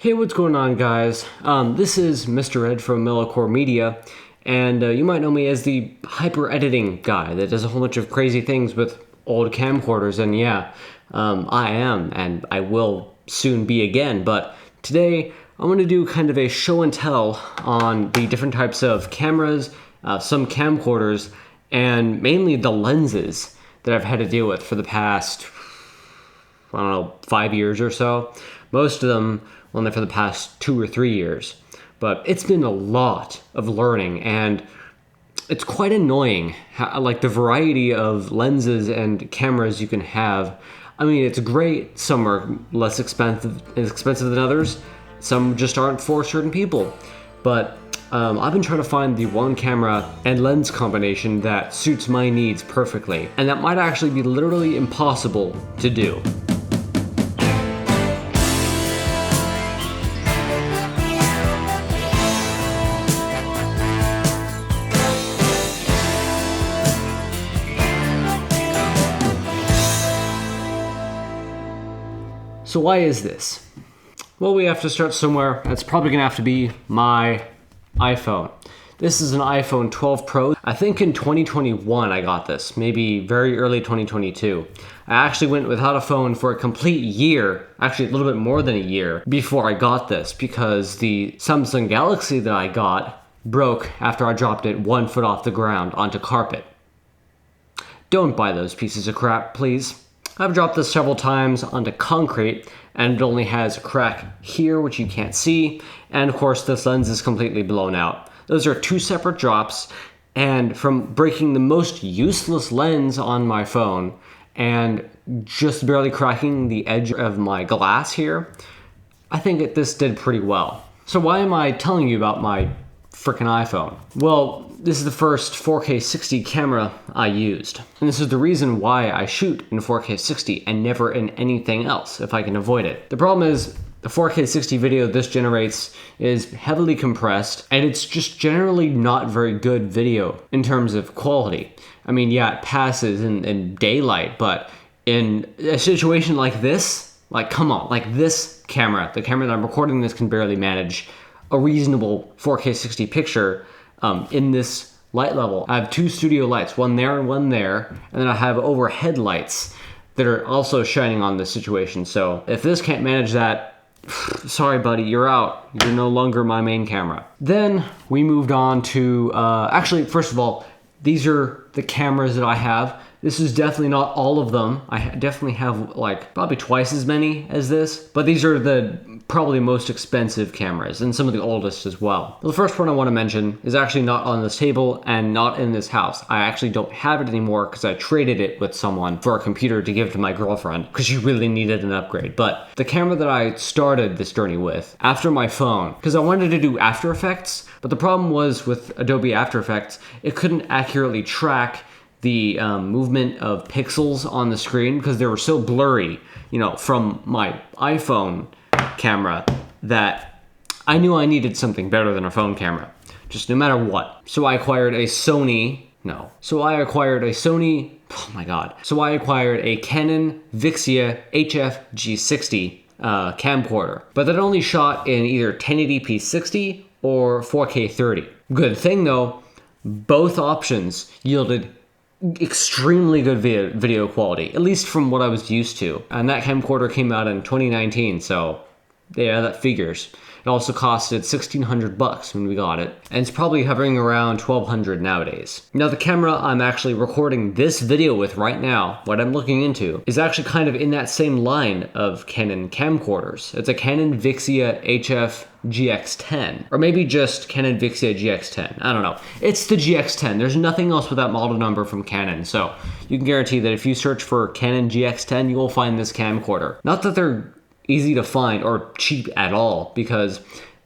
Hey, what's going on, guys? This is Mr. Ed from Mellocore Media, and you might know me as the hyper-editing guy that does a whole bunch of crazy things with old camcorders, and yeah, I am, and I will soon be again, but today I'm going to do kind of a show and tell on the different types of cameras, some camcorders, and mainly the lenses that I've had to deal with for the past, I don't know, 5 years or so. Most of them only for the past 2 or 3 years. But it's been a lot of learning, and it's quite annoying how, like, the variety of lenses and cameras you can have. I mean, it's great. Some are less expensive than others. Some just aren't for certain people. But I've been trying to find the one camera and lens combination that suits my needs perfectly. And that might actually be literally impossible to do. So why is this? Well, we have to start somewhere. That's probably gonna have to be my iPhone. This is an iPhone 12 Pro. I think in 2021 I got this, maybe very early 2022. I actually went without a phone for a complete year, actually a little bit more than a year, before I got this, because the Samsung Galaxy that I got broke after I dropped it 1 foot off the ground onto carpet. Don't buy those pieces of crap, please. I've dropped this several times onto concrete, and it only has a crack here, which you can't see, and of course this lens is completely blown out. Those are 2 separate drops, and from breaking the most useless lens on my phone and just barely cracking the edge of my glass here, I think this did pretty well. So why am I telling you about my frickin' iPhone? Well, this is the first 4K 60 camera I used. And this is the reason why I shoot in 4K 60 and never in anything else, if I can avoid it. The problem is, the 4K 60 video this generates is heavily compressed, and it's just generally not very good video in terms of quality. I mean, yeah, it passes in daylight, but in a situation like this, like, come on, like this camera, the camera that I'm recording this can barely manage a reasonable 4K 60 picture in this light level. I have 2 studio lights, one there and one there, and then I have overhead lights that are also shining on this situation. So if this can't manage that, sorry buddy, you're out. You're no longer my main camera. Then we moved on to, actually, first of all, these are the cameras that I have. This is definitely not all of them. I definitely have like probably twice as many as this, but these are the probably most expensive cameras and some of the oldest as well. The first one I want to mention is actually not on this table and not in this house. I actually don't have it anymore because I traded it with someone for a computer to give to my girlfriend because she really needed an upgrade. But the camera that I started this journey with after my phone, because I wanted to do After Effects, but the problem was with Adobe After Effects, it couldn't accurately track the movement of pixels on the screen because they were so blurry, you know, from my iPhone camera, that I knew I needed something better than a phone camera, just no matter what. So I acquired a Canon Vixia HF G60 camcorder, but that only shot in either 1080p 60 or 4K 30. Good thing though, both options yielded extremely good video quality, at least from what I was used to. And that camcorder came out in 2019, so yeah, that figures. It also costed $1,600 when we got it, and it's probably hovering around $1,200 nowadays. Now, the camera I'm actually recording this video with right now, what I'm looking into, is actually kind of in that same line of Canon camcorders. It's a Canon Vixia HF GX10, or maybe just Canon Vixia GX10. I don't know. It's the GX10. There's nothing else with that model number from Canon, so you can guarantee that if you search for Canon GX10, you will find this camcorder. Not that they're easy to find or cheap at all, because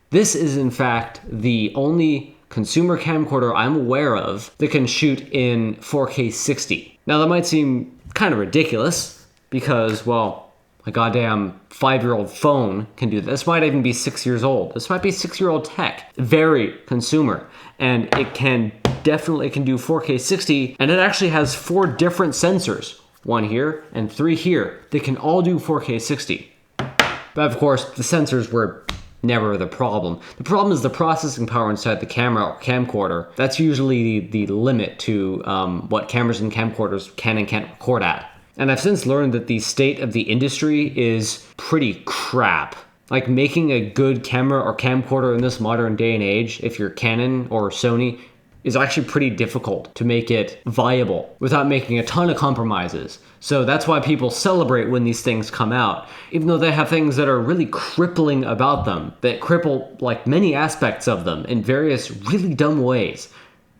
this is in fact the only consumer camcorder I'm aware of that can shoot in 4K 60. Now that might seem kind of ridiculous because, well, a goddamn 5-year-old phone can do this. This might even be 6 years old. This might be 6-year-old tech. Very consumer. And it can definitely do 4K 60, and it actually has 4 different sensors. 1 here and 3 here. They can all do 4K 60. But of course, the sensors were never the problem. The problem is the processing power inside the camera or camcorder. That's usually the limit to what cameras and camcorders can and can't record at. And I've since learned that the state of the industry is pretty crap. Like, making a good camera or camcorder in this modern day and age, if you're Canon or Sony, is actually pretty difficult to make it viable without making a ton of compromises. So that's why people celebrate when these things come out, even though they have things that are really crippling about them, that cripple like many aspects of them in various really dumb ways.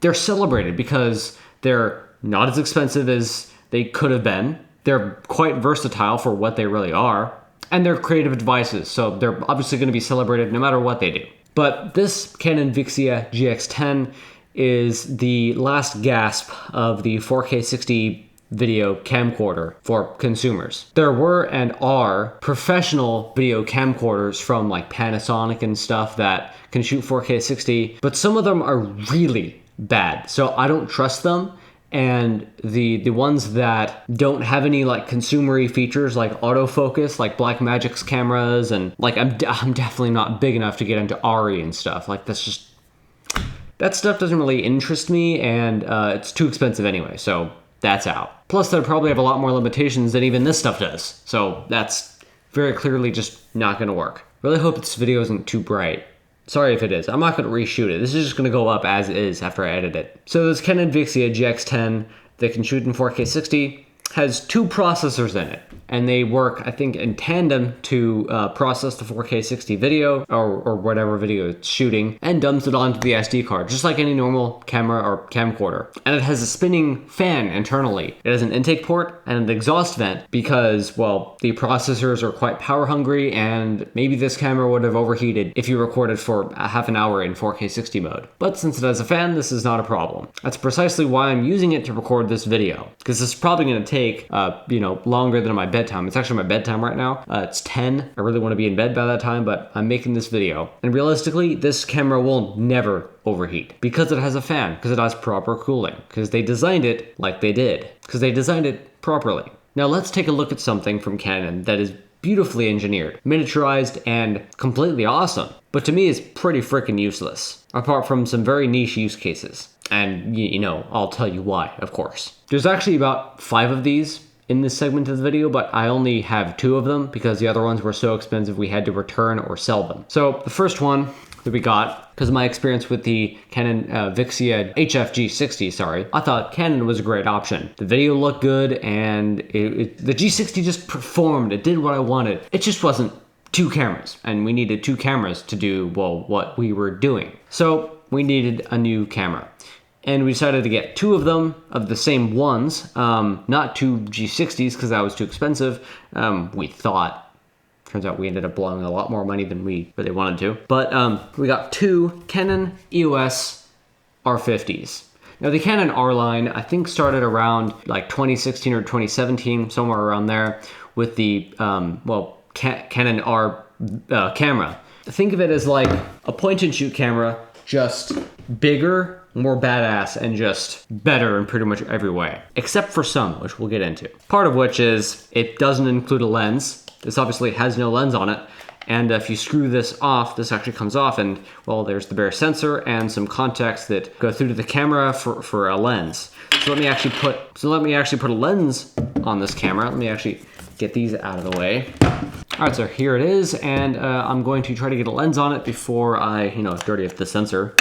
They're celebrated because they're not as expensive as they could have been. They're quite versatile for what they really are, and they're creative devices, so they're obviously going to be celebrated no matter what they do. But this Canon Vixia GX10 is the last gasp of the 4K 60 video camcorder for consumers. There were and are professional video camcorders from like Panasonic and stuff that can shoot 4K 60, but some of them are really bad, so I don't trust them. And the ones that don't have any like consumery features like autofocus, like Blackmagic's cameras, and like I'm definitely not big enough to get into ARRI and stuff. Like that stuff doesn't really interest me, and it's too expensive anyway, so that's out. Plus, they probably have a lot more limitations than even this stuff does, so that's very clearly just not gonna work. Really hope this video isn't too bright. Sorry if it is. I'm not going to reshoot it. This is just going to go up as is after I edit it. So this Canon Vixia GX10 that can shoot in 4K 60 has two processors in it, and they work, I think, in tandem to process the 4K 60 video or whatever video it's shooting, and dumps it onto the SD card, just like any normal camera or camcorder. And it has a spinning fan internally. It has an intake port and an exhaust vent because, well, the processors are quite power hungry, and maybe this camera would have overheated if you recorded for a half an hour in 4K 60 mode. But since it has a fan, this is not a problem. That's precisely why I'm using it to record this video, because this is probably going to take longer than my bedtime. It's actually my bedtime right now. It's 10. I really want to be in bed by that time, but I'm making this video. And realistically, this camera will never overheat because it has a fan, because it has proper cooling, because they designed it like they did, because they designed it properly. Now let's take a look at something from Canon that is beautifully engineered, miniaturized, and completely awesome, but to me is pretty freaking useless, apart from some very niche use cases. And I'll tell you why, of course. There's actually about 5 of these in this segment of the video, but I only have 2 of them because the other ones were so expensive we had to return or sell them. So the first one that we got, because of my experience with the Canon Vixia HFG60, I thought Canon was a great option. The video looked good, and the G60 just performed. It did what I wanted. It just wasn't 2 cameras, and we needed 2 cameras to do, well, what we were doing. So we needed a new camera. And we decided to get 2 of them, of the same ones, not 2 G60s because that was too expensive, we thought. Turns out we ended up blowing a lot more money than we really wanted to. But we got 2 Canon EOS R50s. Now the Canon R line, I think, started around like 2016 or 2017, somewhere around there, with the, Canon R camera. Think of it as like a point-and-shoot camera, just bigger, more badass, and just better in pretty much every way. Except for some, which we'll get into. Part of which is it doesn't include a lens. This obviously has no lens on it. And if you screw this off, this actually comes off, and, well, there's the bare sensor and some contacts that go through to the camera for a lens. So let me actually put a lens on this camera. Let me actually get these out of the way. All right, so here it is, and I'm going to try to get a lens on it before I, dirty up the sensor.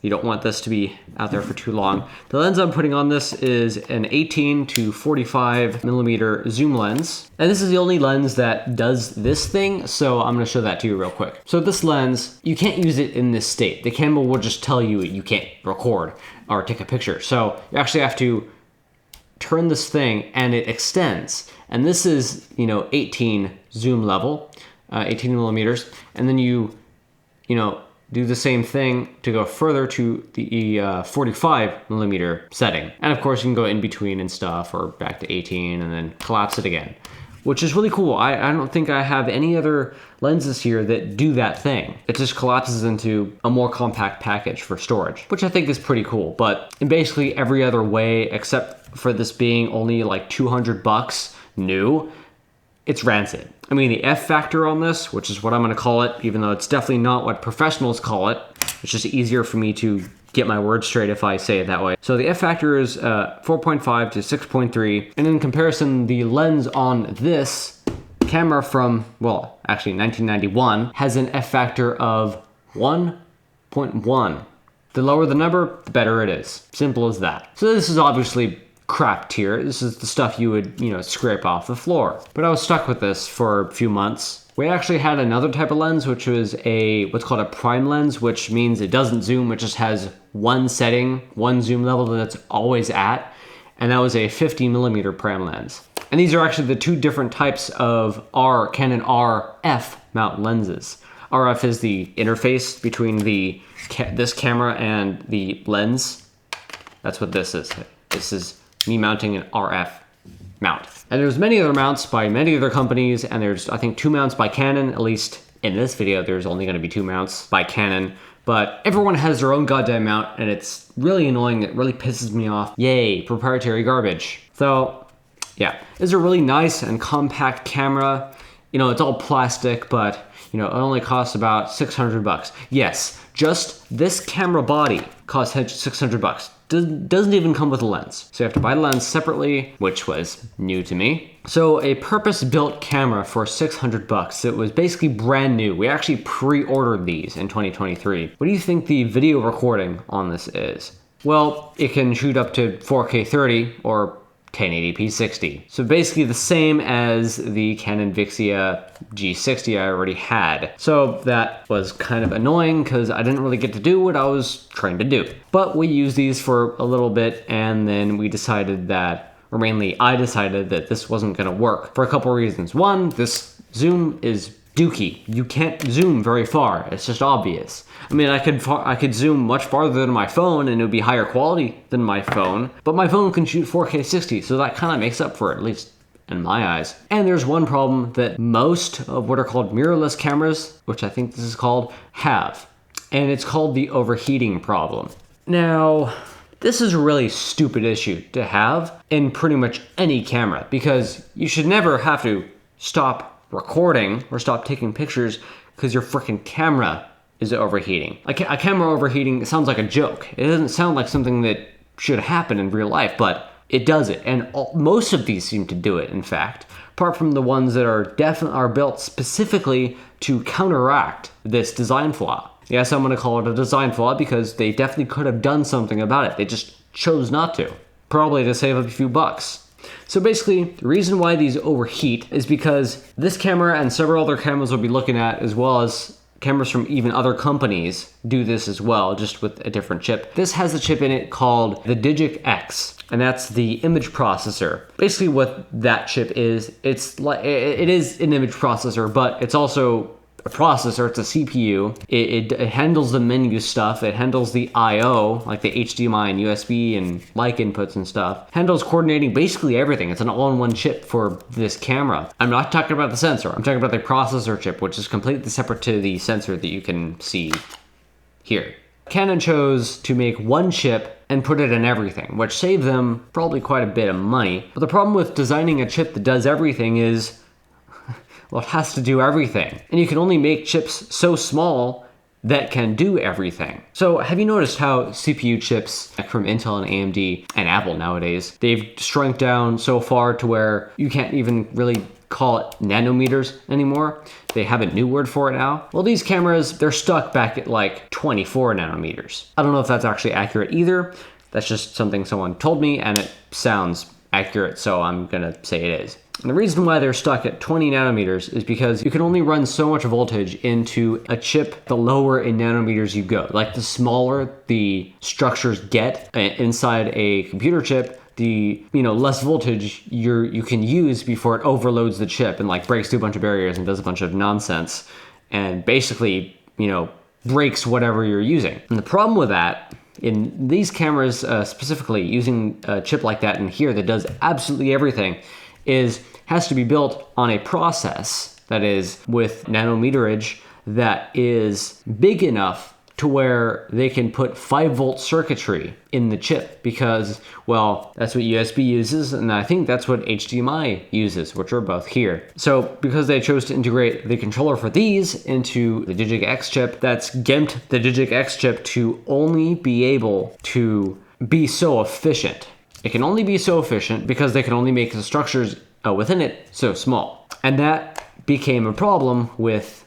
You don't want this to be out there for too long. The lens I'm putting on this is an 18 to 45 millimeter zoom lens. And this is the only lens that does this thing, so I'm gonna show that to you real quick. So this lens, you can't use it in this state. The camera will just tell you you can't record or take a picture. So you actually have to turn this thing and it extends. And this is, 18 zoom level, 18 millimeters. And then you do the same thing to go further to the 45 millimeter setting. And of course you can go in between and stuff, or back to 18 and then collapse it again, which is really cool. I don't think I have any other lenses here that do that thing. It just collapses into a more compact package for storage, which I think is pretty cool. But in basically every other way, except for this being only like $200 new, it's rancid. I mean, the F factor on this, which is what I'm gonna call it, even though it's definitely not what professionals call it. It's just easier for me to get my words straight if I say it that way. So the F factor is 4.5 to 6.3. And in comparison, the lens on this camera from, well, actually 1991 has an F factor of 1.1. The lower the number, the better it is. Simple as that. So this is obviously crap tier. This is the stuff you would, scrape off the floor. But I was stuck with this for a few months. We actually had another type of lens, which was what's called a prime lens, which means it doesn't zoom. It just has one setting, one zoom level that it's always at. And that was a 50mm prime lens. And these are actually the two different types of Canon RF mount lenses. RF is the interface between this camera and the lens. That's what this is. This is me mounting an RF mount. And there's many other mounts by many other companies, and there's, I think, 2 mounts by Canon. At least in this video, there's only gonna be 2 mounts by Canon. But everyone has their own goddamn mount, and it's really annoying. It really pisses me off. Yay, proprietary garbage. So, yeah, it's a really nice and compact camera. It's all plastic, but it only costs about 600 bucks. Yes, just this camera body costs 600 bucks. Doesn't even come with a lens. So you have to buy the lens separately, which was new to me. So a purpose-built camera for 600 bucks. It was basically brand new. We actually pre-ordered these in 2023. What do you think the video recording on this is? Well, it can shoot up to 4K 30 or 1080p 60. So basically the same as the Canon Vixia G60 I already had. So that was kind of annoying because I didn't really get to do what I was trying to do. But we used these for a little bit, and then we decided that, or mainly I decided that this wasn't gonna work for a couple reasons. One, this zoom is dookie. You can't zoom very far. It's just obvious. I mean, I could zoom much farther than my phone and it would be higher quality than my phone, but my phone can shoot 4K 60, so that kind of makes up for it, at least in my eyes. And there's one problem that most of what are called mirrorless cameras, which I think this is called, have, and it's called the overheating problem. Now, this is a really stupid issue to have in pretty much any camera, because you should never have to stop recording or stop taking pictures because your freaking camera is overheating. A camera overheating sounds like a joke. It doesn't sound like something that should happen in real life, but it does it. And most of these seem to do it, in fact, apart from the ones that are built specifically to counteract this design flaw. Yes, I'm gonna call it a design flaw because they definitely could have done something about it. They just chose not to, probably to save a few bucks. So basically, the reason why these overheat is because this camera and several other cameras we'll be looking at, as well as cameras from even other companies, do this as well, just with a different chip. This has a chip in it called the Digic X, and that's the image processor. Basically what that chip is, it is an image processor, but it's also a processor. It's a CPU. It handles the menu stuff. It handles the I/O, like the HDMI and USB and like inputs and stuff. Handles coordinating basically everything. It's an all-in-one chip for this camera. I'm not talking about the sensor. I'm talking about the processor chip, which is completely separate to the sensor that you can see here. Canon chose to make one chip and put it in everything, which saved them probably quite a bit of money. But the problem with designing a chip that does everything is, well, it has to do everything. And you can only make chips so small that can do everything. So have you noticed how CPU chips from Intel and AMD and Apple nowadays, they've shrunk down so far to where you can't even really call it nanometers anymore? They have a new word for it now. Well, these cameras, they're stuck back at like 24 nanometers. I don't know if that's actually accurate either. That's just something someone told me and it sounds accurate, so I'm gonna say it is. And the reason why they're stuck at 20 nanometers is because you can only run so much voltage into a chip the lower in nanometers you go. Like the smaller the structures get inside a computer chip, the less voltage you can use before it overloads the chip and like breaks through a bunch of barriers and does a bunch of nonsense and basically breaks whatever you're using. And the problem with that, in these cameras specifically, using a chip like that in here that does absolutely everything, has to be built on a process that is with nanometerage that is big enough to where they can put 5-volt circuitry in the chip because, well, that's what USB uses, and I think that's what HDMI uses, which are both here. So because they chose to integrate the controller for these into the Digic X chip, that's gimped the Digic X chip to only be able to be so efficient. It can only be so efficient because they can only make the structures within it so small. And that became a problem with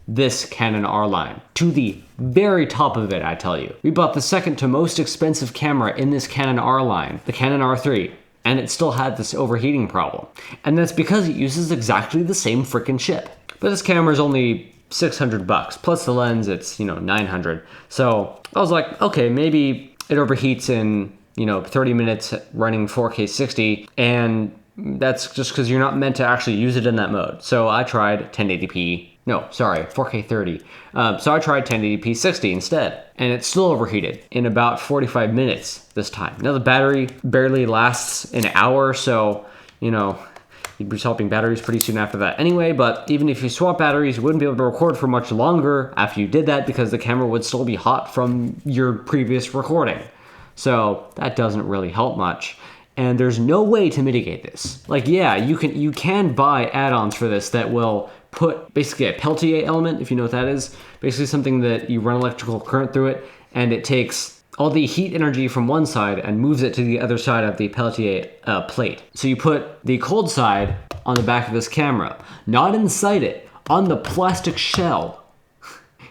this Canon R line. To the very top of it, I tell you. We bought the second to most expensive camera in this Canon R line, the Canon R3, and it still had this overheating problem. And that's because it uses exactly the same freaking chip. But this camera is only $600, plus the lens, it's, 900. So I was like, okay, maybe it overheats in, 30 minutes running 4K 60, and that's just because you're not meant to actually use it in that mode. So I tried 1080p. No, sorry, 4K 30. So I tried 1080p 60 instead, and it still overheated in about 45 minutes this time. Now the battery barely lasts an hour, so, you'd be swapping batteries pretty soon after that anyway, but even if you swap batteries, you wouldn't be able to record for much longer after you did that because the camera would still be hot from your previous recording. So that doesn't really help much. And there's no way to mitigate this. Like, yeah, you can buy add-ons for this that will put basically a Peltier element, if you know what that is. Basically something that you run electrical current through it, and it takes all the heat energy from one side and moves it to the other side of the Peltier plate. So you put the cold side on the back of this camera, not inside it, on the plastic shell.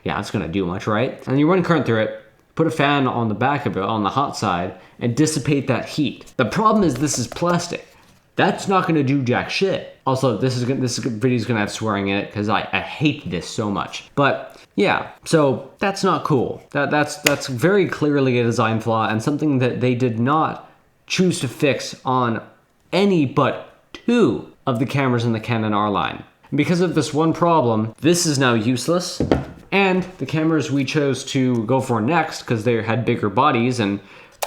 Yeah, that's gonna do much, right? And you run current through it, put a fan on the back of it, on the hot side, and dissipate that heat. The problem is this is plastic. That's not gonna do jack shit. Also, this video's gonna have swearing in it because I hate this so much. But yeah, so that's not cool. That's very clearly a design flaw and something that they did not choose to fix on any but 2 of the cameras in the Canon R line. And because of this one problem, this is now useless. And the cameras we chose to go for next, because they had bigger bodies and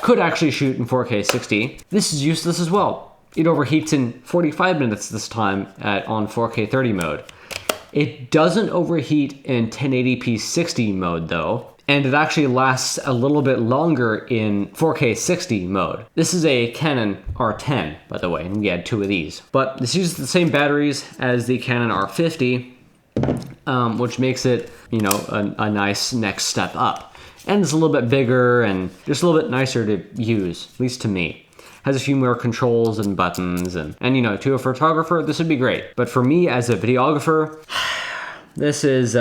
could actually shoot in 4K 60, this is useless as well. It overheats in 45 minutes this time on 4K 30 mode. It doesn't overheat in 1080p 60 mode though, and it actually lasts a little bit longer in 4K 60 mode. This is a Canon R10, by the way, and we had 2 of these. But this uses the same batteries as the Canon R50, which makes it, a nice next step up. And it's a little bit bigger and just a little bit nicer to use, at least to me. Has a few more controls and buttons, and to a photographer, this would be great. But for me as a videographer, this is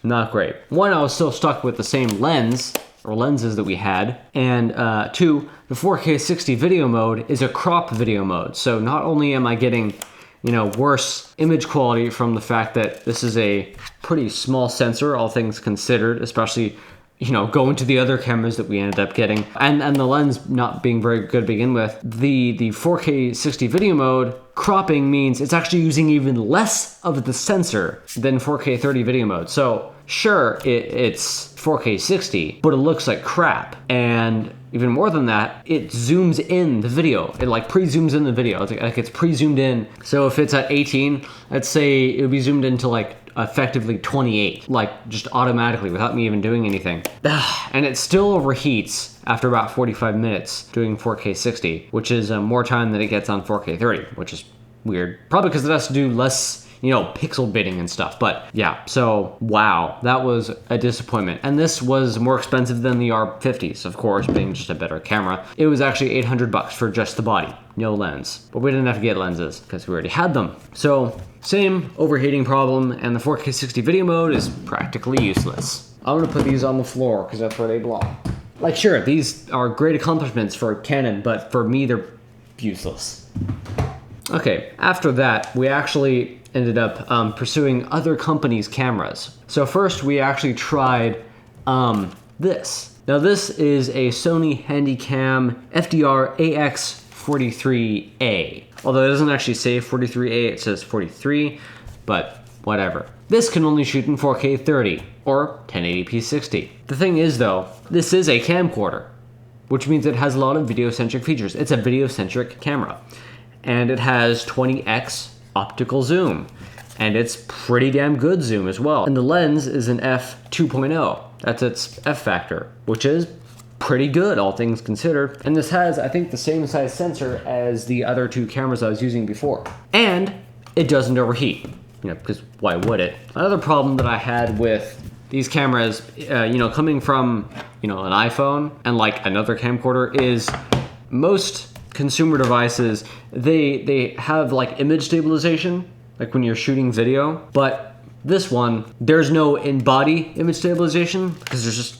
not great. 1, I was still stuck with the same lens, or lenses that we had, and 2, the 4K 60 video mode is a crop video mode. So not only am I getting worse image quality from the fact that this is a pretty small sensor, all things considered, especially, going to the other cameras that we ended up getting, and the lens not being very good to begin with. The 4K 60 video mode cropping means it's actually using even less of the sensor than 4K 30 video mode. So sure, it's 4K 60, but it looks like crap. And even more than that, it zooms in the video. It pre-zooms in the video. It's pre-zoomed in. So if it's at 18, let's say it would be zoomed into effectively 28, just automatically without me even doing anything. And it still overheats after about 45 minutes doing 4K 60, which is more time than it gets on 4K 30, which is weird. Probably because it has to do less pixel bitting and stuff. But yeah, so wow, that was a disappointment. And this was more expensive than the R50s, of course, being just a better camera. It was actually $800 for just the body, no lens. But we didn't have to get lenses because we already had them. So same overheating problem, and the 4K 60 video mode is practically useless. I'm gonna put these on the floor because that's where they belong. Sure, these are great accomplishments for Canon, but for me, they're useless. Okay, after that, we actually ended up pursuing other companies' cameras. So first, we actually tried this. Now this is a Sony Handycam FDR AX43A. Although it doesn't actually say 43A, it says 43, but whatever. This can only shoot in 4K 30 or 1080p 60. The thing is though, this is a camcorder, which means it has a lot of video-centric features. It's a video-centric camera. And it has 20x optical zoom. and it's pretty damn good zoom as well. And the lens is an f2.0. That's its f factor, which is pretty good, all things considered. And this has, I think, the same size sensor as the other two cameras I was using before. And it doesn't overheat, because why would it? Another problem that I had with these cameras, coming from, an iPhone and like another camcorder, is most consumer devices, they have like image stabilization, like when you're shooting video, but this one, there's no in-body image stabilization because there's just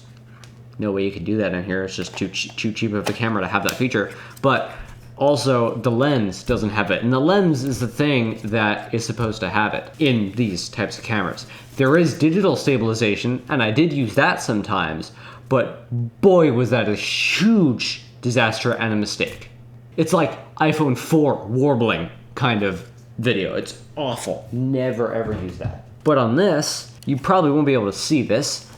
no way you could do that in here. It's just too cheap of a camera to have that feature. But also the lens doesn't have it. And the lens is the thing that is supposed to have it in these types of cameras. There is digital stabilization, and I did use that sometimes, but boy, was that a huge disaster and a mistake. It's like iPhone 4 warbling kind of video. It's awful. Never ever use that. But on this, you probably won't be able to see this,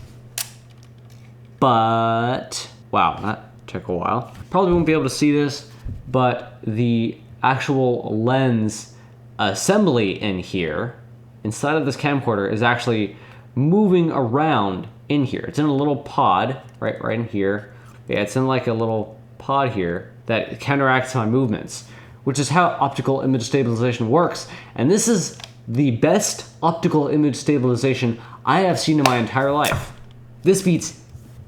but wow, that took a while. Probably won't be able to see this, but the actual lens assembly in here, inside of this camcorder, is actually moving around in here. It's in a little pod, right in here. Yeah, it's in like a little pod here that counteracts my movements, which is how optical image stabilization works. And this is the best optical image stabilization I have seen in my entire life. This beats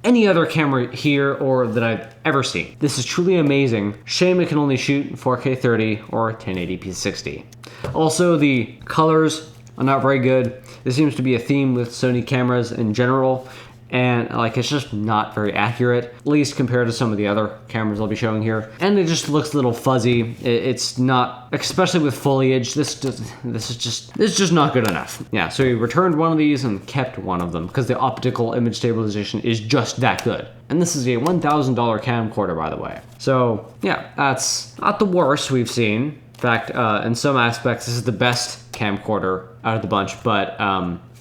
any other camera here or that I've ever seen. This is truly amazing. Shame it can only shoot 4K 30 or 1080p 60. Also, the colors are not very good. This seems to be a theme with Sony cameras in general, and like it's just not very accurate, at least compared to some of the other cameras I'll be showing here. And it just looks a little fuzzy. It's not, especially with foliage, this is just not good enough. Yeah, so we returned one of these and kept one of them because the optical image stabilization is just that good. And this is a $1,000 camcorder, by the way. So yeah, that's not the worst we've seen. In fact, in some aspects, this is the best camcorder out of the bunch, but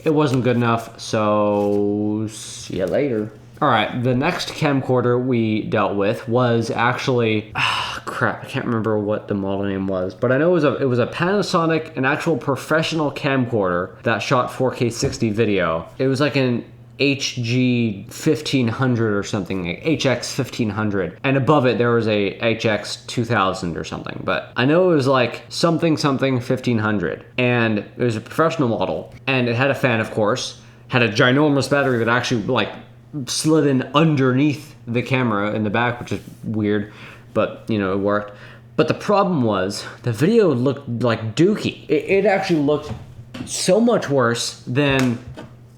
it wasn't good enough, so see you later. All right, the next camcorder we dealt with was actually, crap, I can't remember what the model name was, but I know it was a Panasonic, an actual professional camcorder that shot 4K 60 video. It was like an HG 1500 or something, like HX 1500, and above it there was a HX 2000 or something, but I know it was like something 1500, and it was a professional model, and it had a fan, of course, had a ginormous battery that actually like slid in underneath the camera in the back, which is weird, but it worked. But the problem was the video looked like dookie. It actually looked so much worse than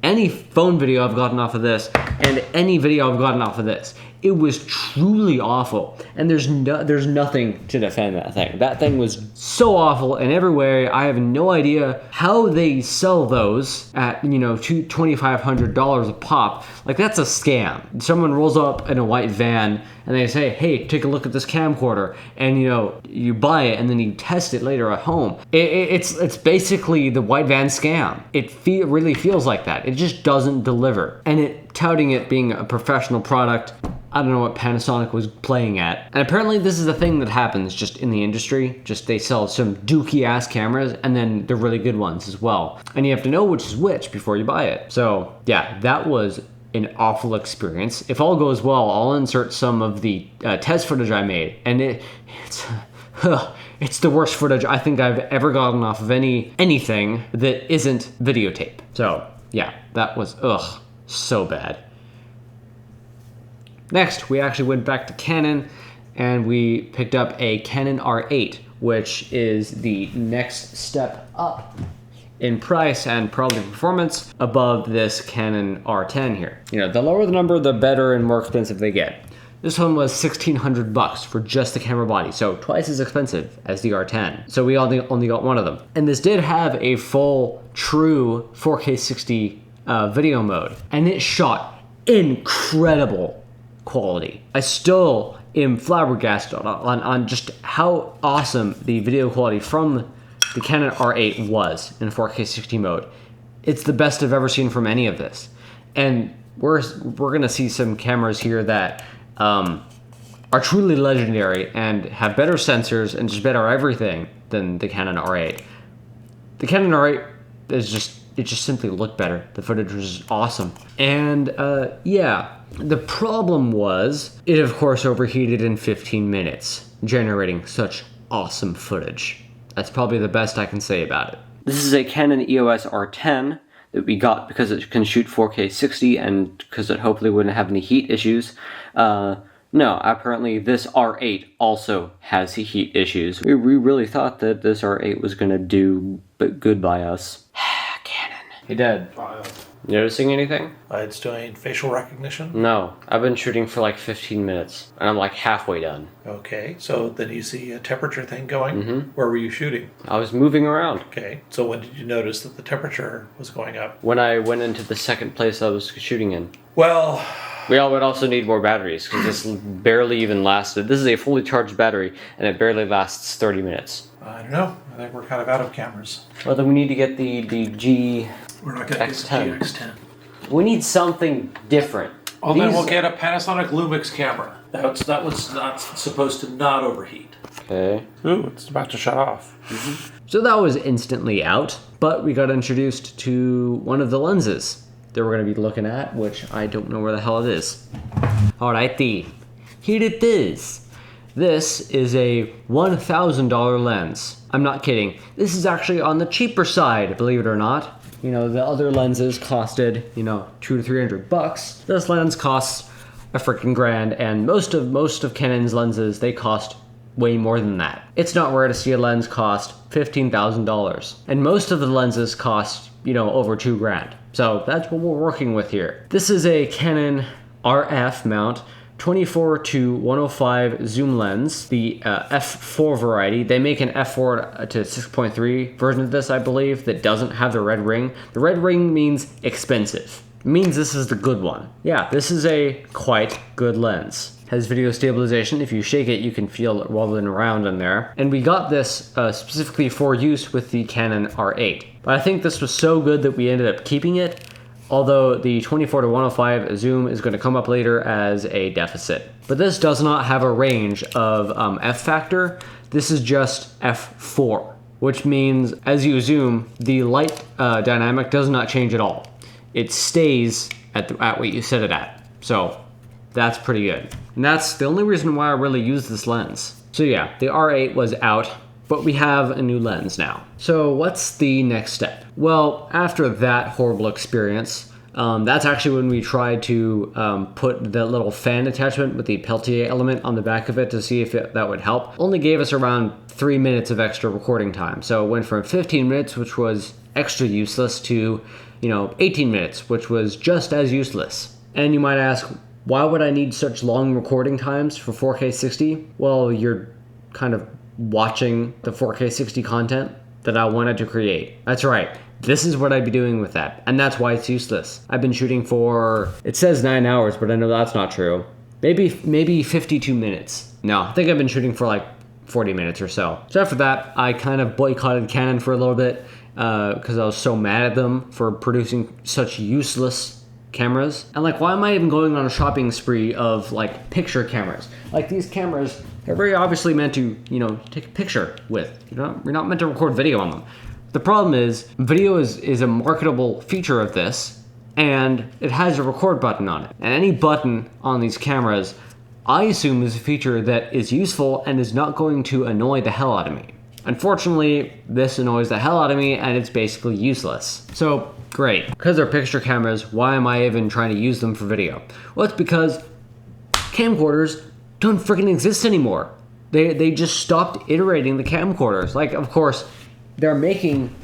any phone video I've gotten off of this and any video I've gotten off of this. It was truly awful, and there's nothing to defend that thing. That thing was so awful in every way. I have no idea how they sell those at $2,500 a pop. Like, that's a scam. Someone rolls up in a white van and they say, hey, take a look at this camcorder, and you buy it and then you test it later at home. It's basically the white van scam. It really feels like that. It just doesn't deliver, and touting it being a professional product, I don't know what Panasonic was playing at. And apparently this is a thing that happens just in the industry. Just they sell some dookie ass cameras and then they're really good ones as well. And you have to know which is which before you buy it. So yeah, that was an awful experience. If all goes well, I'll insert some of the test footage I made. And it's the worst footage I think I've ever gotten off of anything that isn't videotape. So yeah, that was so bad. Next, we actually went back to Canon and we picked up a Canon R8, which is the next step up in price and probably performance above this Canon R10 here. The lower the number, the better and more expensive they get. This one was $1,600 for just the camera body, so twice as expensive as the R10. So we only got one of them. And this did have a full, true 4K 60 video mode, and it shot incredible quality. I still am flabbergasted on just how awesome the video quality from the Canon R8 was in 4K 60 mode. It's the best I've ever seen from any of this. And we're gonna see some cameras here that are truly legendary and have better sensors and just better everything than the Canon R8. The Canon R8 it just simply looked better. The footage was awesome. And yeah, the problem was it of course overheated in 15 minutes, generating such awesome footage. That's probably the best I can say about it. This is a Canon EOS R10 that we got because it can shoot 4K 60 and because it hopefully wouldn't have any heat issues. No, apparently this R8 also has heat issues. We really thought that this R8 was gonna do good by us. Canon. Hey Dad, noticing anything? It's doing facial recognition. No, I've been shooting for like 15 minutes and I'm like halfway done. Okay, so then you see a temperature thing going. Where were you shooting? I was moving around. Okay, so when did you notice that the temperature was going up? When I went into the second place I was shooting in. Well, we all would also need more batteries because this barely even lasted. This is a fully charged battery and it barely lasts 30 minutes. I don't know. I think we're kind of out of cameras. Well, then we need to get the GX10. We're not going to get the GX10. We need something different. Oh, then we'll get a Panasonic Lumix camera. That was not supposed to not overheat. Okay. Ooh, it's about to shut off. So that was instantly out, but we got introduced to one of the lenses that we're going to be looking at, which I don't know where the hell it is. Alrighty, here it is. This is a $1,000 lens. I'm not kidding. This is actually on the cheaper side, believe it or not. You know, the other lenses costed, you know, $200 to $300. This lens costs a freaking grand, and most of Canon's lenses, they cost way more than that. It's not rare to see a lens cost $15,000, and most of the lenses cost, you know, over $2,000. So that's what we're working with here. This is a Canon RF mount 24 to 105 zoom lens, the f4 variety. They make an f4 to 6.3 version of this, I believe, that doesn't have the red ring. The red ring means expensive. It means this is the good one. Yeah, this is a quite good lens. Has video stabilization. If you shake it, you can feel it wobbling around in there. And we got this specifically for use with the Canon R8. But I think this was so good that we ended up keeping it, although the 24 to 105 zoom is going to come up later as a deficit. But this does not have a range of f factor. This is just f4, which means as you zoom, the light dynamic does not change at all. It stays at what you set it at. So that's pretty good. And that's the only reason why I really use this lens. So yeah, the R8 was out, but we have a new lens now. So what's the next step? Well, after that horrible experience, that's actually when we tried to put the little fan attachment with the Peltier element on the back of it to see if that would help. Only gave us around 3 minutes of extra recording time. So it went from 15 minutes, which was extra useless, to 18 minutes, which was just as useless. And you might ask, why would I need such long recording times for 4K 60? Well, you're kind of watching the 4K 60 content that I wanted to create. That's right. This is what I'd be doing with that. And that's why it's useless. I've been shooting for, it says 9 hours, but I know that's not true. Maybe 52 minutes. No, I think I've been shooting for like 40 minutes or so. So after that, I kind of boycotted Canon for a little bit because I was so mad at them for producing such useless cameras. And like, why am I even going on a shopping spree of like picture cameras? Like, these cameras are very obviously meant to, take a picture with. You're not meant to record video on them. The problem is, video is a marketable feature of this, and it has a record button on it. And any button on these cameras, I assume, is a feature that is useful and is not going to annoy the hell out of me. Unfortunately, this annoys the hell out of me, and it's basically useless. So, great. Because they're picture cameras, why am I even trying to use them for video? Well, it's because camcorders don't freaking exist anymore. They just stopped iterating the camcorders. Like, of course, they're making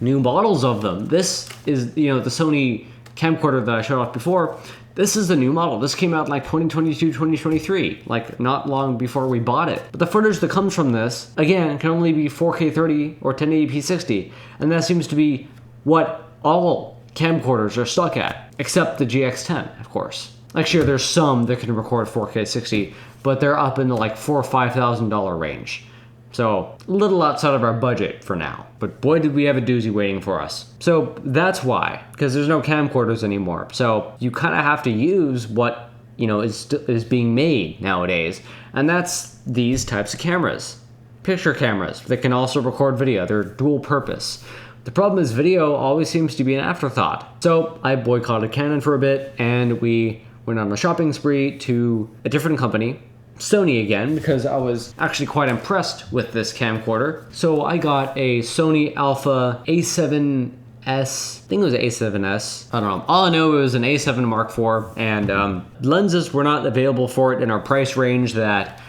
new models of them. This is, the Sony camcorder that I showed off before. This is the new model. This came out in like 2022, 2023, like not long before we bought it. But the footage that comes from this, again, can only be 4K 30 or 1080p 60. And that seems to be what all camcorders are stuck at, except the GX10, of course. Like, sure, there's some that can record 4K 60, but they're up in the like $4,000 or $5,000 range. So a little outside of our budget for now, but boy did we have a doozy waiting for us. So that's why, because there's no camcorders anymore. So you kind of have to use what is being made nowadays, and that's these types of cameras, picture cameras that can also record video. They're dual purpose. The problem is video always seems to be an afterthought. So I boycotted Canon for a bit, and we went on a shopping spree to a different company, Sony again, because I was actually quite impressed with this camcorder. So I got a Sony Alpha A7S, I think it was A7S, I don't know. All I know it was an A7 Mark IV, and lenses were not available for it in our price range that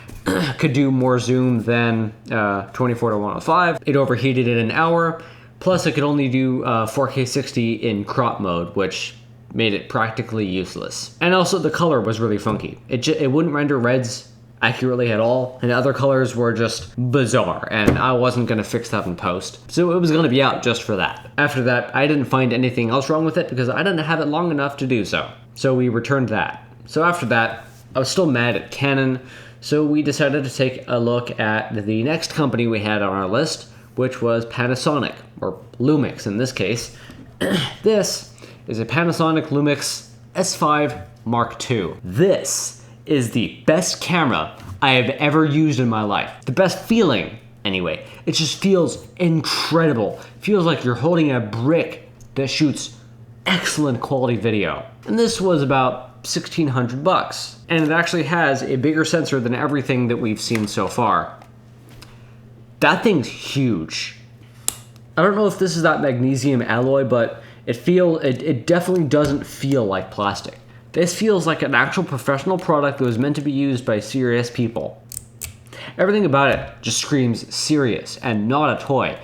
could do more zoom than 24 to 105. It overheated in an hour, plus it could only do 4K 60 in crop mode, which made it practically useless. And also the color was really funky. It wouldn't render reds accurately at all, and other colors were just bizarre, and I wasn't gonna fix that in post. So it was gonna be out just for that. After that, I didn't find anything else wrong with it because I didn't have it long enough to do so. So we returned that. So after that, I was still mad at Canon, so we decided to take a look at the next company we had on our list, which was Panasonic, or Lumix in this case. This is a Panasonic Lumix S5 Mark II. This is the best camera I have ever used in my life. The best feeling, anyway. It just feels incredible. Feels like you're holding a brick that shoots excellent quality video. And this was about $1,600, and it actually has a bigger sensor than everything that we've seen so far. That thing's huge. I don't know if this is that magnesium alloy, but it definitely doesn't feel like plastic. This feels like an actual professional product that was meant to be used by serious people. Everything about it just screams serious and not a toy.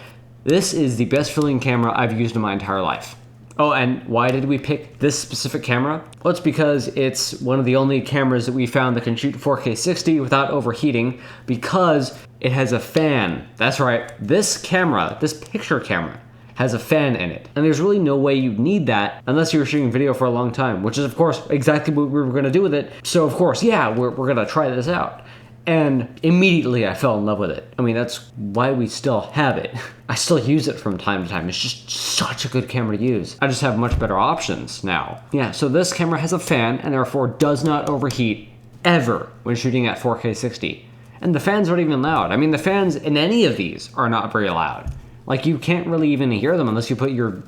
This is the best feeling camera I've used in my entire life. Oh, and why did we pick this specific camera? Well, it's because it's one of the only cameras that we found that can shoot 4K 60 without overheating, because it has a fan. That's right, this camera, this picture camera, has a fan in it. And there's really no way you'd need that unless you were shooting video for a long time, which is of course exactly what we were gonna do with it. So of course, yeah, we're gonna try this out. And immediately I fell in love with it. I mean, that's why we still have it. I still use it from time to time. It's just such a good camera to use. I just have much better options now. Yeah, so this camera has a fan and therefore does not overheat ever when shooting at 4K 60. And the fans aren't even loud. I mean, the fans in any of these are not very loud. Like, you can't really even hear them unless you put your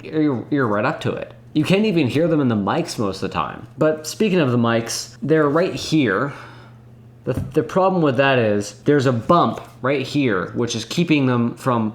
ear right up to it. You can't even hear them in the mics most of the time. But speaking of the mics, they're right here. The problem with that is there's a bump right here, which is keeping them from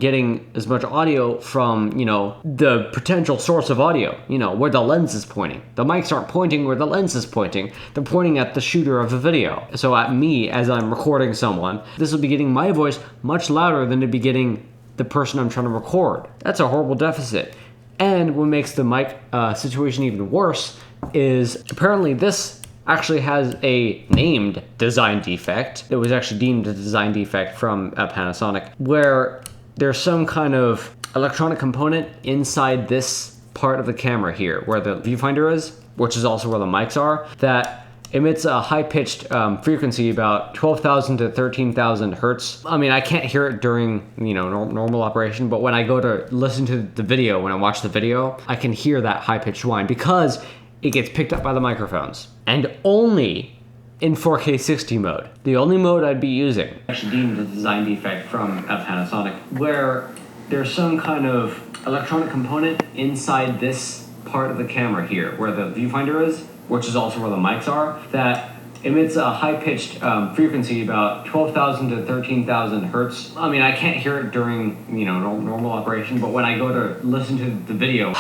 getting as much audio from, the potential source of audio, where the lens is pointing. The mics aren't pointing where the lens is pointing. They're pointing at the shooter of the video. So at me, as I'm recording someone, this will be getting my voice much louder than it'd be getting the person I'm trying to record. That's a horrible deficit. And what makes the mic situation even worse is apparently this actually has a named design defect. It was actually deemed a design defect from Panasonic, where there's some kind of electronic component inside this part of the camera here, where the viewfinder is, which is also where the mics are, that emits a high-pitched frequency, about 12,000 to 13,000 hertz. I mean, I can't hear it during, normal operation, but when I go to listen to the video, when I watch the video, I can hear that high-pitched whine because it gets picked up by the microphones. And only in 4K 60 mode. The only mode I'd be using. Actually deemed a design defect from Panasonic, where there's some kind of electronic component inside this part of the camera here, where the viewfinder is, which is also where the mics are, that emits a high-pitched frequency, about 12,000 to 13,000 hertz. I mean, I can't hear it during, normal operation, but when I go to listen to the video,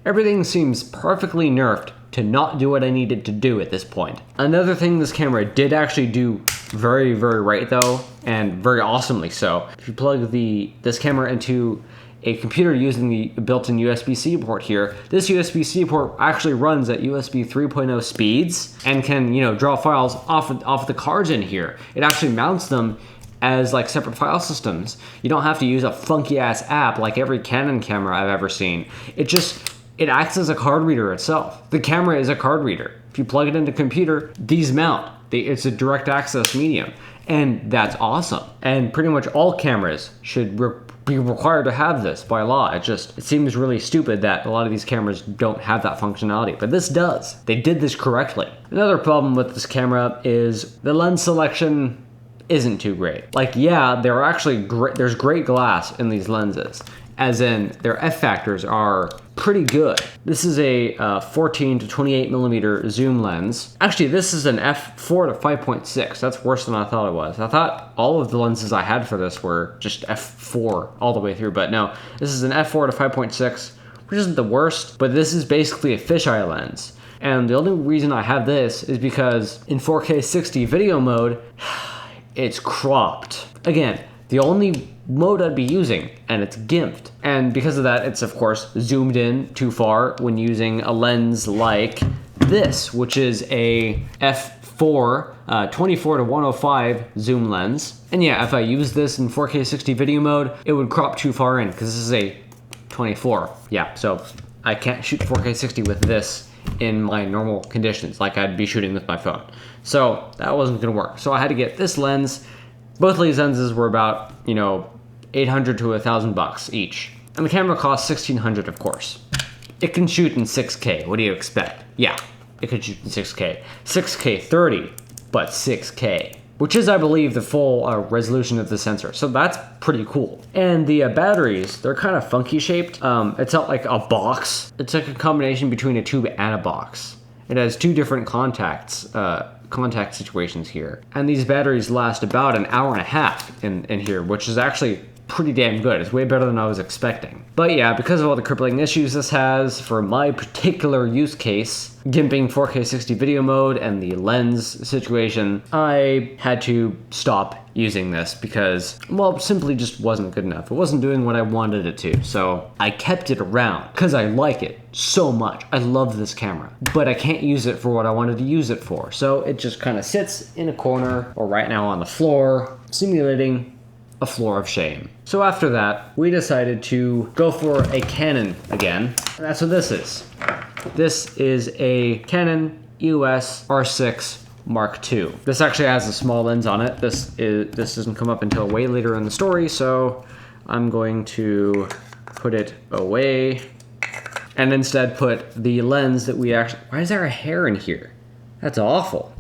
everything seems perfectly nerfed to not do what I needed to do at this point. Another thing this camera did actually do very, very right though, and very awesomely so. If you plug this camera into a computer using the built-in USB-C port here, this USB-C port actually runs at USB 3.0 speeds and can, draw files off the cards in here. It actually mounts them as like separate file systems. You don't have to use a funky ass app like every Canon camera I've ever seen. It acts as a card reader itself. The camera is a card reader. If you plug it into a computer, these mount. It's a direct access medium, and that's awesome. And pretty much all cameras should be required to have this by law. It seems really stupid that a lot of these cameras don't have that functionality, but this does. They did this correctly. Another problem with this camera is the lens selection isn't too great. Like, yeah, there's great glass in these lenses, as in their f factors are pretty good. This is a 14 to 28 millimeter zoom lens. Actually, this is an f4 to 5.6. That's worse than I thought it was. I thought all of the lenses I had for this were just f4 all the way through, but no, this is an f4 to 5.6, which isn't the worst, but this is basically a fisheye lens. And the only reason I have this is because in 4K 60 video mode, it's cropped. Again, the only mode I'd be using, and it's gimped. And because of that, it's of course zoomed in too far when using a lens like this, which is a f4 24 to 105 zoom lens. And yeah, if I use this in 4K 60 video mode, it would crop too far in because this is a 24. Yeah, so I can't shoot 4K 60 with this in my normal conditions like I'd be shooting with my phone. So that wasn't gonna work. So I had to get this lens. Both of these lenses were about, you know, 800 to $1,000 each. And the camera costs $1,600, of course. It can shoot in 6K. What do you expect? Yeah, it could shoot in 6K. 6K 30, but 6K, which is, I believe, the full resolution of the sensor. So that's pretty cool. And the batteries, they're kind of funky shaped. It's not like a box. It's like a combination between a tube and a box. It has two different contact situations here. And these batteries last about an hour and a half in here, which is actually pretty damn good. It's way better than I was expecting. But yeah, because of all the crippling issues this has, for my particular use case, gimping 4K 60 video mode and the lens situation, I had to stop using this because, well, simply just wasn't good enough. It wasn't doing what I wanted it to, so I kept it around because I like it so much. I love this camera, but I can't use it for what I wanted to use it for. So it just kind of sits in a corner or right now on the floor, simulating a floor of shame. So after that, we decided to go for a Canon again. And that's what this is. This is a Canon EOS R6 Mark II. This actually has a small lens on it. This doesn't come up until way later in the story, so I'm going to put it away and instead put the lens that we actually... Why is there a hair in here? That's awful.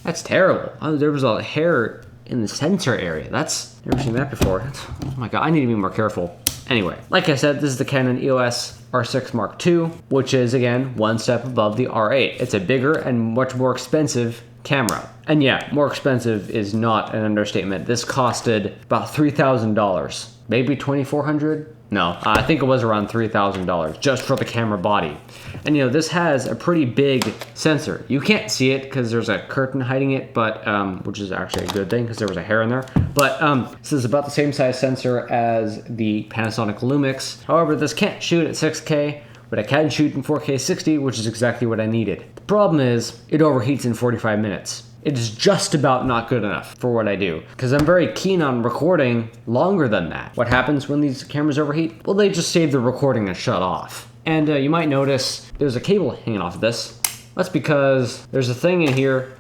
That's terrible. Oh, there was a hair in the sensor area. That's... Never seen that before. Oh my god, I need to be more careful. Anyway, like I said, this is the Canon EOS R6 Mark II, which is, again, one step above the R8. It's a bigger and much more expensive camera. And yeah, more expensive is not an understatement. This costed about $3,000. Maybe $2,400? No, I think it was around $3,000 just for the camera body. And you know, this has a pretty big sensor. You can't see it because there's a curtain hiding it, but which is actually a good thing because there was a hair in there. But this is about the same size sensor as the Panasonic Lumix. However, this can't shoot at 6K, but I can shoot in 4K 60, which is exactly what I needed. The problem is, it overheats in 45 minutes. It is just about not good enough for what I do, because I'm very keen on recording longer than that. What happens when these cameras overheat? Well, they just save the recording and shut off. And you might notice there's a cable hanging off of this. That's because there's a thing in here,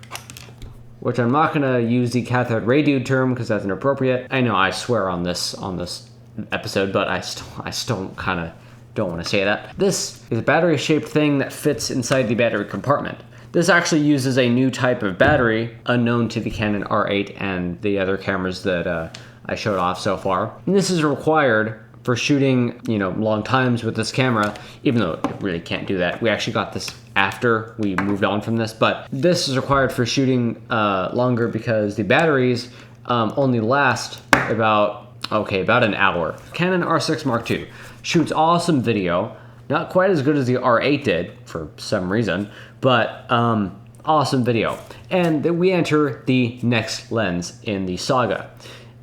which I'm not gonna use the cathode ray dude term because that's inappropriate. I know I swear on this episode, but I still kind of don't want to say that. This is a battery-shaped thing that fits inside the battery compartment. This actually uses a new type of battery unknown to the Canon R8 and the other cameras that I showed off so far. And this is required for shooting, you know, long times with this camera, even though it really can't do that. We actually got this after we moved on from this, but this is required for shooting longer because the batteries only last about an hour. Canon R6 Mark II shoots awesome video, not quite as good as the R8 did for some reason, but awesome video. And then we enter the next lens in the saga.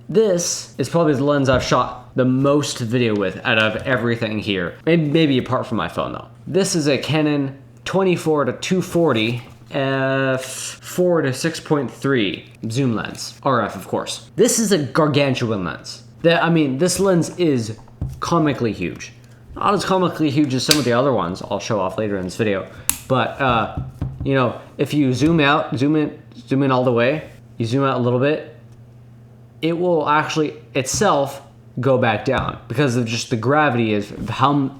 This is probably the lens I've shot the most video with out of everything here. Maybe apart from my phone though. This is a Canon 24 to 240 f4 to 6.3 zoom lens. RF, of course. This is a gargantuan lens. This lens is comically huge. Not as comically huge as some of the other ones I'll show off later in this video. But, you know, if you zoom in all the way, you zoom out a little bit, it will actually itself go back down because of just the gravity of how...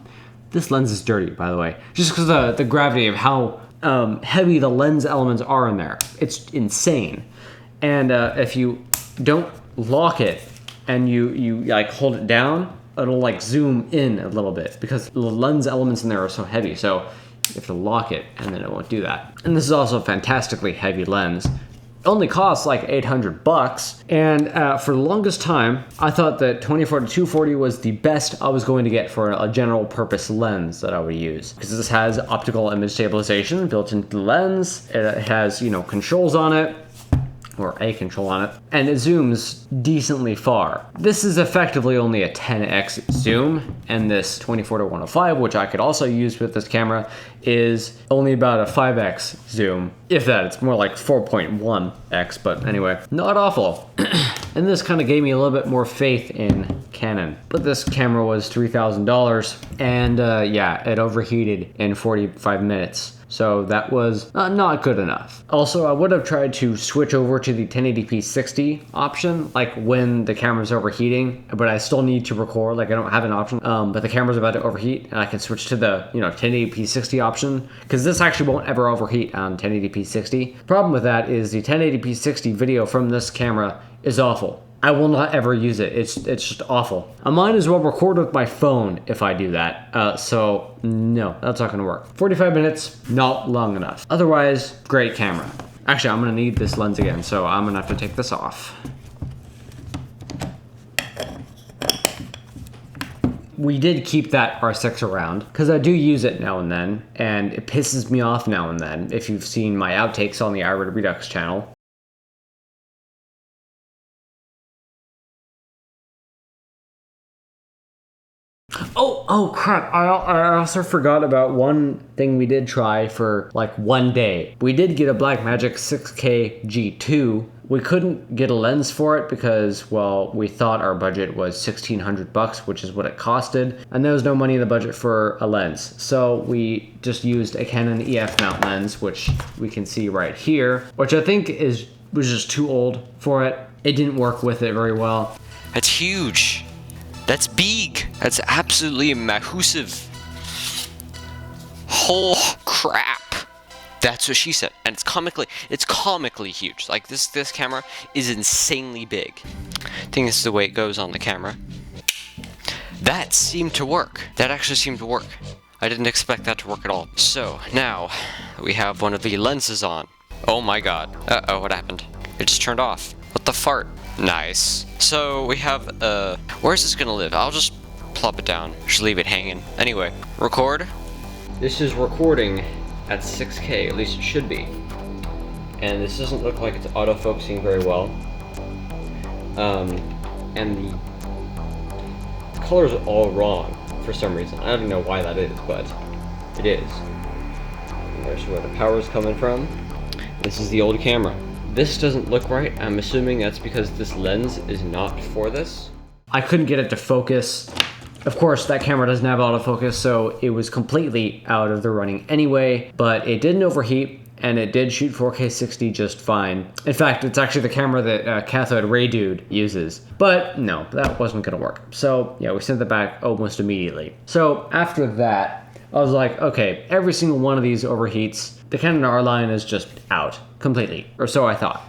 This lens is dirty, by the way. Just because of the gravity of how heavy the lens elements are in there. It's insane. And if you don't lock it and you like hold it down, it'll like zoom in a little bit because the lens elements in there are so heavy. So you have to lock it and then it won't do that. And this is also a fantastically heavy lens. It only costs like $800, and for the longest time, I thought that 24 to 240 was the best I was going to get for a general purpose lens that I would use. Because this has optical image stabilization built into the lens, it has, you know, controls on it, or a control on it, and it zooms decently far. This is effectively only a 10x zoom, and this 24 to 105, which I could also use with this camera, is only about a 5x zoom. If that, it's more like 4.1x, but anyway, not awful. And this kind of gave me a little bit more faith in Canon. But this camera was $3,000, and yeah, it overheated in 45 minutes. So that was not good enough. Also, I would have tried to switch over to the 1080p 60 option, like when the camera's overheating, but I still need to record, like I don't have an option, but the camera's about to overheat, and I can switch to the, you know, 1080p 60 option, because this actually won't ever overheat on 1080p 60. Problem with that is the 1080p 60 video from this camera is awful. I will not ever use it. It's just awful. I might as well record with my phone if I do that. So no, that's not gonna work. 45 minutes, not long enough. Otherwise, great camera. Actually, I'm gonna need this lens again, so I'm gonna have to take this off. We did keep that R6 around because I do use it now and then, and it pisses me off now and then if you've seen my outtakes on the iRed Redux channel. Oh crap, I also forgot about one thing we did try for like one day. We did get a Blackmagic 6K G2. We couldn't get a lens for it because, well, we thought our budget was $1,600, which is what it costed, and there was no money in the budget for a lens. So we just used a Canon EF mount lens, which we can see right here, which I think was just too old for it. It didn't work with it very well. That's huge. That's big. That's absolutely massive. Oh crap. That's what she said. And it's comically huge. Like this camera is insanely big. I think this is the way it goes on the camera. That seemed to work. That actually seemed to work. I didn't expect that to work at all. So now we have one of the lenses on. Oh my god. Uh-oh, what happened? It just turned off. What the fart? Nice. So we have, where's this gonna live? I'll just plop it down. Just leave it hanging. Anyway, record. This is recording at 6K, at least it should be. And this doesn't look like it's autofocusing very well. And the color's all wrong for some reason. I don't know why that is, but it is. And there's where the power's coming from. This is the old camera. This doesn't look right. I'm assuming that's because this lens is not for this. I couldn't get it to focus. Of course, that camera doesn't have autofocus, so it was completely out of the running anyway, but it didn't overheat, and it did shoot 4K 60 just fine. In fact, it's actually the camera that Cathode Ray Dude uses. But no, that wasn't gonna work. So yeah, we sent it back almost immediately. So after that, I was like, okay, every single one of these overheats. The Canon R line is just out completely, or so I thought.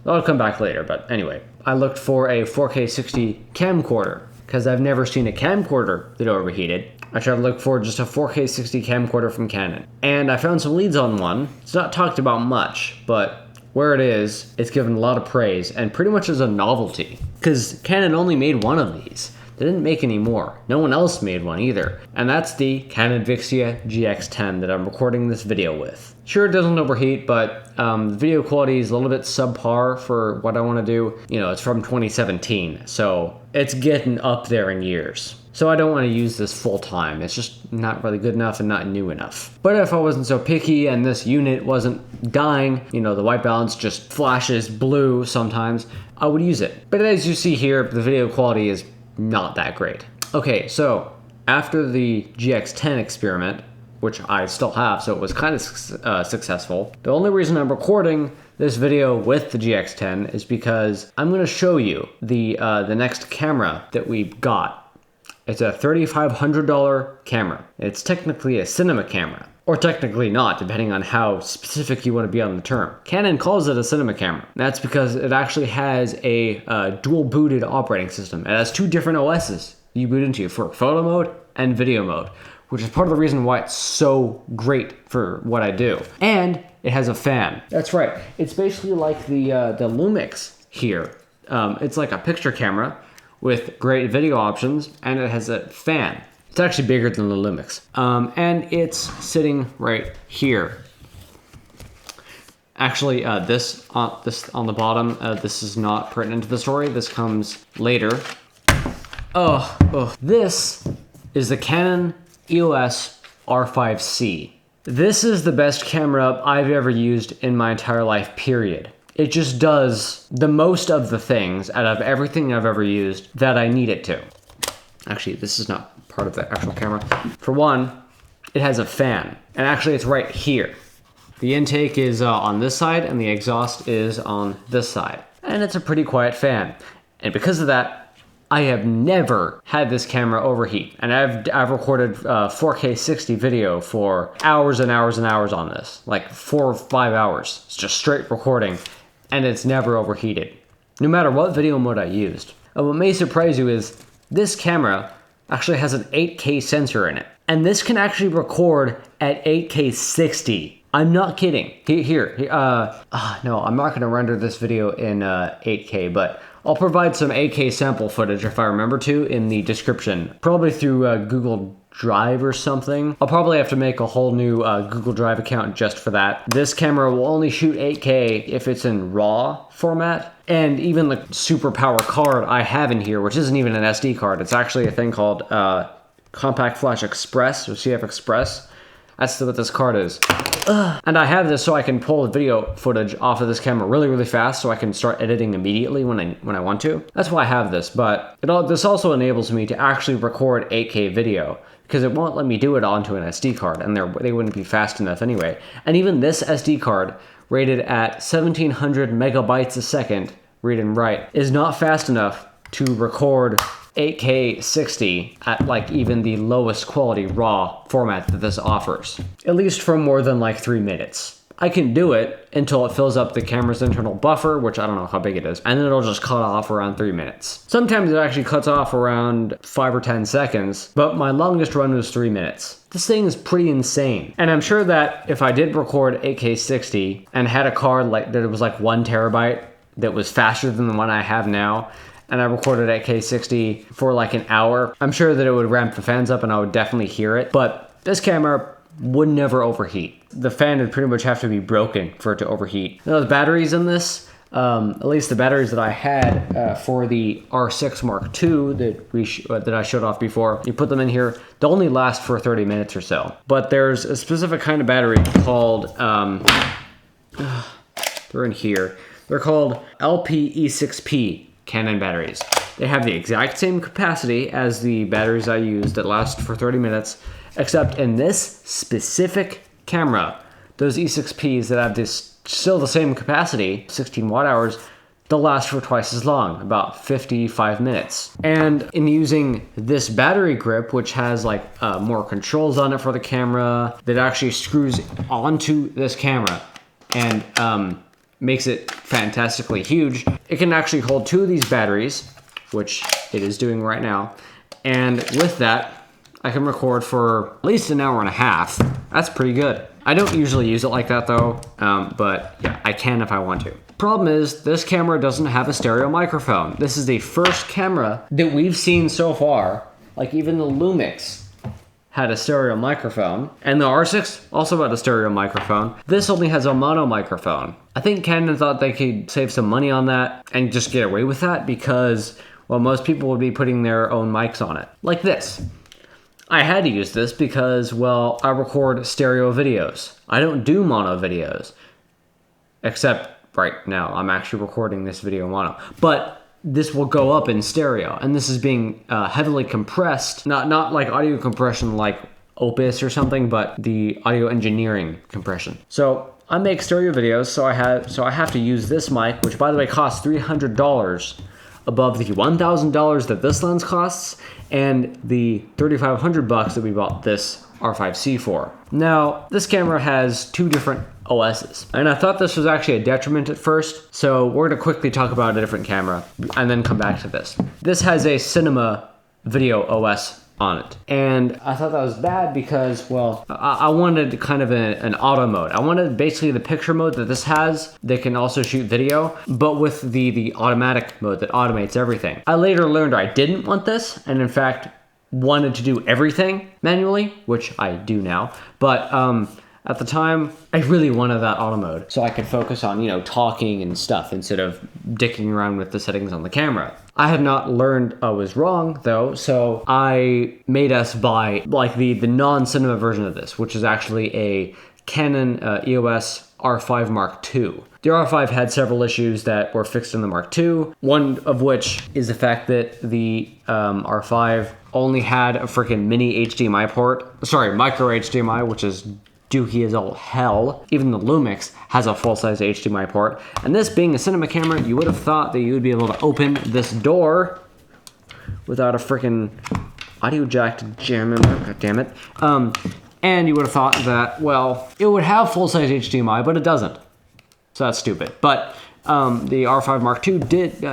I'll come back later, but anyway. I looked for a 4K 60 camcorder, because I've never seen a camcorder that overheated. I tried to look for just a 4K 60 camcorder from Canon. And I found some leads on one. It's not talked about much, but where it is, it's given a lot of praise, and pretty much as a novelty. Because Canon only made one of these. They didn't make any more. No one else made one either. And that's the Canon Vixia GX10 that I'm recording this video with. Sure, it doesn't overheat, but the video quality is a little bit subpar for what I want to do. You know, it's from 2017, so it's getting up there in years. So I don't want to use this full time. It's just not really good enough and not new enough. But if I wasn't so picky and this unit wasn't dying, you know, the white balance just flashes blue sometimes, I would use it. But as you see here, the video quality is not that great. Okay, so after the GX10 experiment, which I still have, so it was kind of successful. The only reason I'm recording this video with the GX10 is because I'm gonna show you the next camera that we got. It's a $3,500 camera. It's technically a cinema camera. Or technically not, depending on how specific you want to be on the term. Canon calls it a cinema camera. That's because it actually has a dual booted operating system. It has two different OSs. you boot into for photo mode and video mode, which is part of the reason why it's so great for what I do. And it has a fan. That's right. It's basically like the Lumix here. It's like a picture camera with great video options, and it has a fan. It's actually bigger than the Lumix. And it's sitting right here. Actually, this on the bottom, this is not pertinent to the story. This comes later. This is the Canon EOS R5C. This is the best camera I've ever used in my entire life, period. It just does the most of the things out of everything I've ever used that I need it to. Actually, this is not part of the actual camera. For one, it has a fan, and actually it's right here. The intake is on this side, and the exhaust is on this side. And it's a pretty quiet fan. And because of that, I have never had this camera overheat. And I've recorded 4K 60 video for hours and hours and hours on this. Like 4 or 5 hours. It's just straight recording, and it's never overheated. No matter what video mode I used. And what may surprise you is this camera actually has an 8K sensor in it. And this can actually record at 8K 60. I'm not kidding. No, I'm not gonna render this video in 8K, but I'll provide some 8K sample footage if I remember to in the description. Probably through Google Drive or something. I'll probably have to make a whole new Google Drive account just for that. This camera will only shoot 8K if it's in RAW format. And even the super power card I have in here, which isn't even an SD card, it's actually a thing called Compact Flash Express, or CF Express. That's what this card is. And I have this so I can pull the video footage off of this camera really, really fast so I can start editing immediately when I want to. That's why I have this, but this also enables me to actually record 8K video because it won't let me do it onto an SD card, and they wouldn't be fast enough anyway. And even this SD card, rated at 1700 megabytes a second, read and write, is not fast enough to record 8K 60 at like even the lowest quality RAW format that this offers. At least for more than like 3 minutes. I can do it until it fills up the camera's internal buffer, which I don't know how big it is, and then it'll just cut off around 3 minutes. Sometimes it actually cuts off around 5 or 10 seconds, but my longest run was 3 minutes. This thing is pretty insane. And I'm sure that if I did record 8K 60 and had a card like that, it was like 1 terabyte that was faster than the one I have now, and I recorded at K60 for like an hour, I'm sure that it would ramp the fans up and I would definitely hear it. But this camera would never overheat. The fan would pretty much have to be broken for it to overheat. Now, the batteries in this, at least the batteries that I had for the R6 Mark II that I showed off before, you put them in here, they'll only last for 30 minutes or so. But there's a specific kind of battery called, they're in here. They're called LPE6P. Canon batteries. They have the exact same capacity as the batteries I used that last for 30 minutes, except in this specific camera, those E6Ps that have still the same capacity, 16 watt hours, they'll last for twice as long, about 55 minutes. And in using this battery grip, which has like more controls on it for the camera, that actually screws onto this camera and makes it fantastically huge. It can actually hold 2 of these batteries, which it is doing right now. And with that, I can record for at least an hour and a half. That's pretty good. I don't usually use it like that though, but yeah, I can if I want to. Problem is, this camera doesn't have a stereo microphone. This is the first camera that we've seen so far, like even the Lumix had a stereo microphone, and the R6 also had a stereo microphone. This only has a mono microphone. I think Canon thought they could save some money on that and just get away with that because, well, most people would be putting their own mics on it. Like this. I had to use this because, well, I record stereo videos. I don't do mono videos. Except right now, I'm actually recording this video mono. But this will go up in stereo, and this is being heavily compressed, not like audio compression like Opus or something, but the audio engineering compression. So I make stereo videos, so I have to use this mic, which by the way costs $300 above the $1,000 that this lens costs, and the $3,500 that we bought this R5C for. Now, this camera has 2 different OSs, and I thought this was actually a detriment at first, so we're gonna quickly talk about a different camera and then come back to this. This has a cinema video OS on it. And I thought that was bad because, well, I wanted kind of an auto mode. I wanted basically the picture mode that this has that can also shoot video, but with the automatic mode that automates everything. I later learned I didn't want this, and in fact wanted to do everything manually, which I do now. But at the time, I really wanted that auto mode so I could focus on, you know, talking and stuff instead of dicking around with the settings on the camera. I had not learned I was wrong though, so I made us buy like the non-cinema version of this, which is actually a Canon EOS R5 Mark II. The R5 had several issues that were fixed in the Mark II, one of which is the fact that the R5 only had a freaking mini HDMI port, sorry, micro HDMI, which is dookie as all hell. Even the Lumix has a full-size HDMI port. And this being a cinema camera, you would have thought that you would be able to open this door without a freaking audio jack to jam in there. God damn it. And you would have thought that, well, it would have full-size HDMI, but it doesn't. So that's stupid. But the R5 Mark II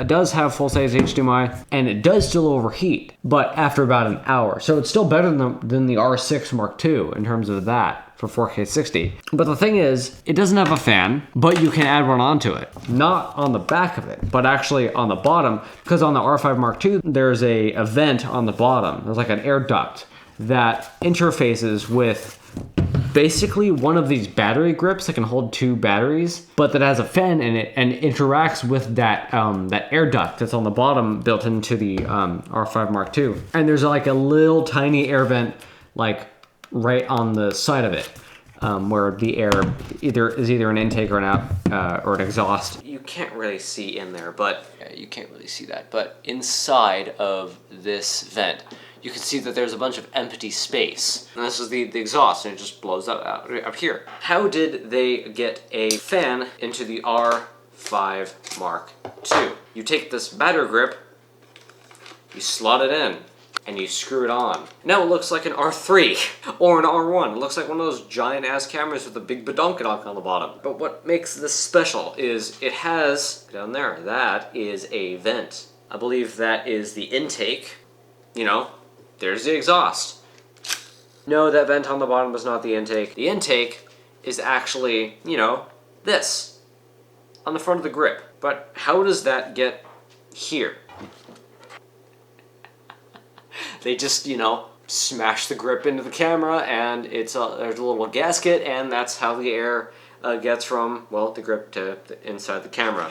does have full-size HDMI, and it does still overheat, but after about an hour. So it's still better than the R6 Mark II in terms of that for 4K 60. But the thing is, it doesn't have a fan, but you can add one onto it. Not on the back of it, but actually on the bottom, because on the R5 Mark II, there's a vent on the bottom. There's like an air duct that interfaces with basically one of these battery grips that can hold 2 batteries, but that has a fan in it and interacts with that air duct that's on the bottom built into the R5 Mark II. And there's like a little tiny air vent like right on the side of it, where the air is either an intake or an exhaust. You can't really see in there, but you can't really see that. But inside of this vent, you can see that there's a bunch of empty space. And this is the exhaust, and it just blows up here. How did they get a fan into the R5 Mark II? You take this battery grip, you slot it in, and you screw it on. Now it looks like an R3 or an R1. It looks like one of those giant ass cameras with a big badonkadonk on the bottom. But what makes this special is it has, down there, that is a vent. I believe that is the intake. You know, there's the exhaust. No, that vent on the bottom is not the intake. The intake is actually, you know, this on the front of the grip. But how does that get here? They just, you know, smash the grip into the camera, and there's a little gasket, and that's how the air gets from, well, the grip to inside the camera.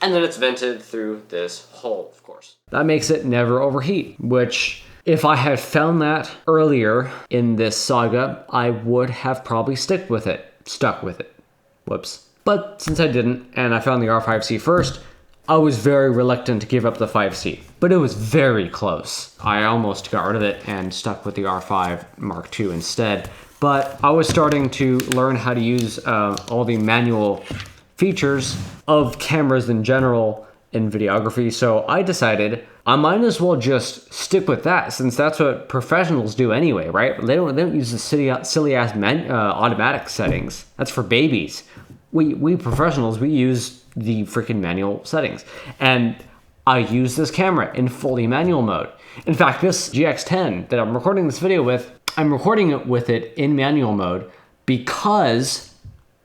And then it's vented through this hole, of course. That makes it never overheat, which, if I had found that earlier in this saga, I would have probably stuck with it. Whoops. But since I didn't, and I found the R5C first, I was very reluctant to give up the 5C, but it was very close. I almost got rid of it and stuck with the R5 Mark II instead. But I was starting to learn how to use all the manual features of cameras in general in videography, so I decided I might as well just stick with that, since that's what professionals do anyway, right? They don't use the silly ass automatic settings. That's for babies. We professionals, we use the freaking manual settings. And I use this camera in fully manual mode. In fact, this GX10 that I'm recording this video with, I'm recording it with it in manual mode because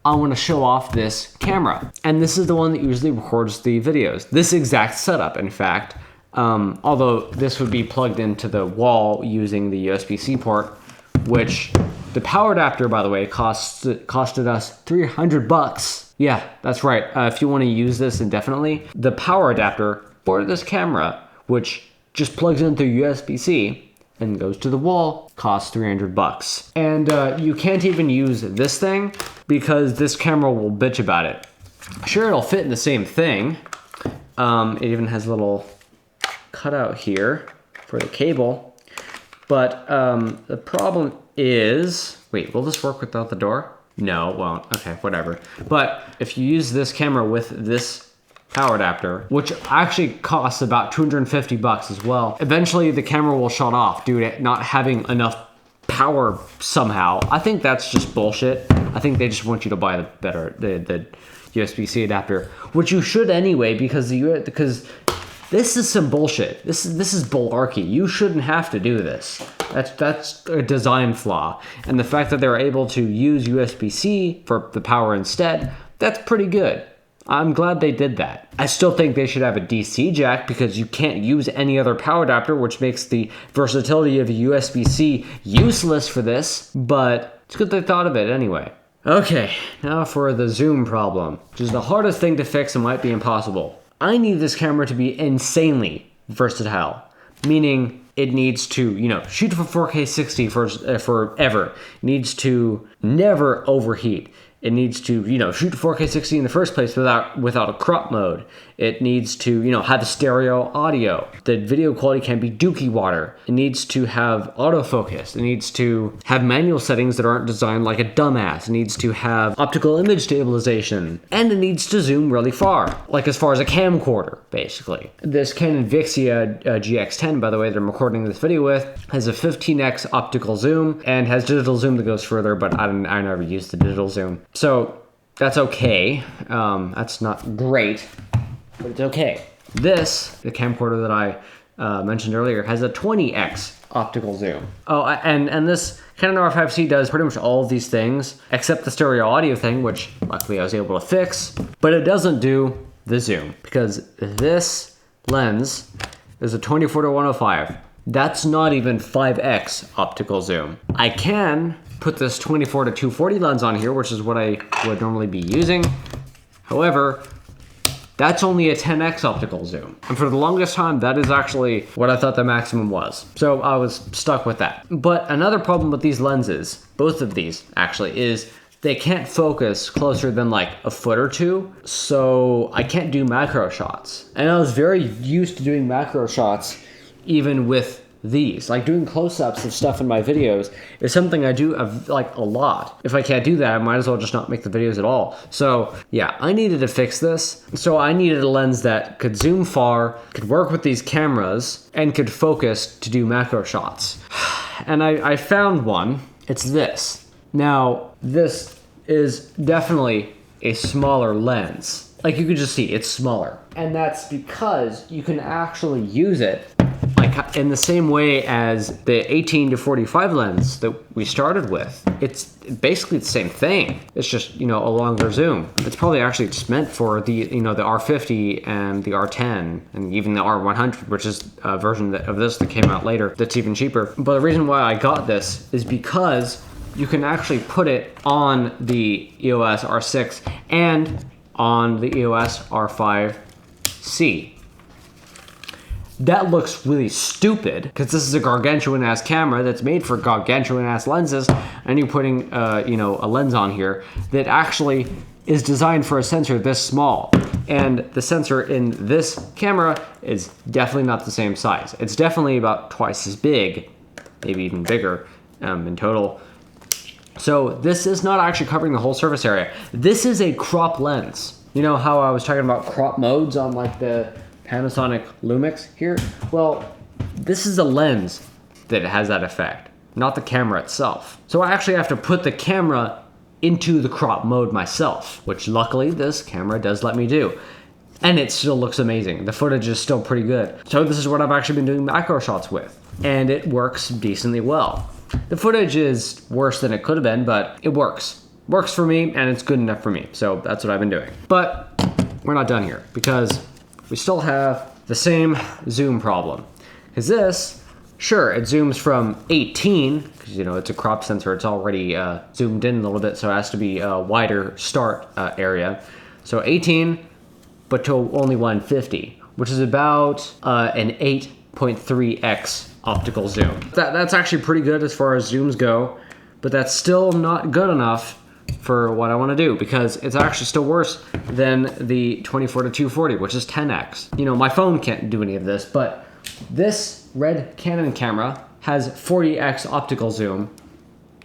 I want to show off this camera. And this is the one that usually records the videos. This exact setup, in fact, although this would be plugged into the wall using the USB-C port, which the power adapter, by the way, costed us 300 bucks. Yeah, that's right. If you want to use this indefinitely, the power adapter for this camera, which just plugs in through USB-C and goes to the wall, costs 300 bucks. And you can't even use this thing because this camera will bitch about it. Sure, it'll fit in the same thing. It even has a little cutout here for the cable. But the problem is, wait, will this work without the door? No, it won't. Okay, whatever. But if you use this camera with this power adapter, which actually costs about 250 bucks as well, eventually the camera will shut off due to not having enough power somehow. I think that's just bullshit. I think they just want you to buy the USB-C adapter, which you should anyway, because This is some bullshit. This is bularchy. You shouldn't have to do this. That's a design flaw. And the fact that they're able to use USB-C for the power instead, that's pretty good. I'm glad they did that. I still think they should have a DC jack because you can't use any other power adapter, which makes the versatility of a USB-C useless for this, but it's good they thought of it anyway. Okay, now for the zoom problem, which is the hardest thing to fix and might be impossible. I need this camera to be insanely versatile, meaning it needs to, shoot for 4K 60 forever. It needs to never overheat. It needs to, shoot 4K 60 in the first place without a crop mode. It needs to, have stereo audio. The video quality can be dookie water. It needs to have autofocus. It needs to have manual settings that aren't designed like a dumbass. It needs to have optical image stabilization. And it needs to zoom really far, like as far as a camcorder, basically. This Canon Vixia GX10, by the way, that I'm recording this video with, has a 15x optical zoom and has digital zoom that goes further, but I never used the digital zoom. So that's okay. That's not great, but it's okay. The camcorder that I mentioned earlier, has a 20x optical zoom. Oh, and this Canon R5C does pretty much all of these things, except the stereo audio thing, which luckily I was able to fix, but it doesn't do the zoom, because this lens is a 24-105. That's not even 5x optical zoom. I can put this 24-240 lens on here, which is what I would normally be using. However, that's only a 10x optical zoom. And for the longest time, that is actually what I thought the maximum was. So I was stuck with that. But another problem with these lenses, both of these actually, is they can't focus closer than like a foot or two. So I can't do macro shots. And I was very used to doing macro shots even with these. Like doing close-ups of stuff in my videos is something I do like a lot. If I can't do that, I might as well just not make the videos at all. So yeah, I needed to fix this. So I needed a lens that could zoom far, could work with these cameras, and could focus to do macro shots. And I found one. It's this. Now, this is definitely a smaller lens. Like you can just see, it's smaller. And that's because you can actually use it like in the same way as the 18-45 lens that we started with. It's basically the same thing. It's just, a longer zoom. It's probably actually just meant for the, the R50 and the R10 and even the R100, which is a version of this that came out later that's even cheaper. But the reason why I got this is because you can actually put it on the EOS R6 and on the EOS R5C. That looks really stupid because this is a gargantuan ass camera that's made for gargantuan ass lenses, and you're putting a lens on here that actually is designed for a sensor this small. And the sensor in this camera is definitely not the same size. It's definitely about twice as big, maybe even bigger in total. So this is not actually covering the whole surface area. This is a crop lens. You know how I was talking about crop modes on like the Panasonic Lumix here? Well, this is a lens that has that effect, not the camera itself. So I actually have to put the camera into the crop mode myself, which luckily this camera does let me do. And it still looks amazing. The footage is still pretty good. So this is what I've actually been doing macro shots with, and it works decently well. The footage is worse than it could have been, but it works. Works for me, and it's good enough for me. So that's what I've been doing. But we're not done here, because we still have the same zoom problem. Because this, sure, it zooms from 18, because it's a crop sensor, it's already zoomed in a little bit, so it has to be a wider start area. So 18, but to only 150, which is about an 8.3x optical zoom. That's actually pretty good as far as zooms go, but that's still not good enough for what I want to do, because it's actually still worse than the 24-240, which is 10x. My phone can't do any of this, but this red Canon camera has 40x optical zoom,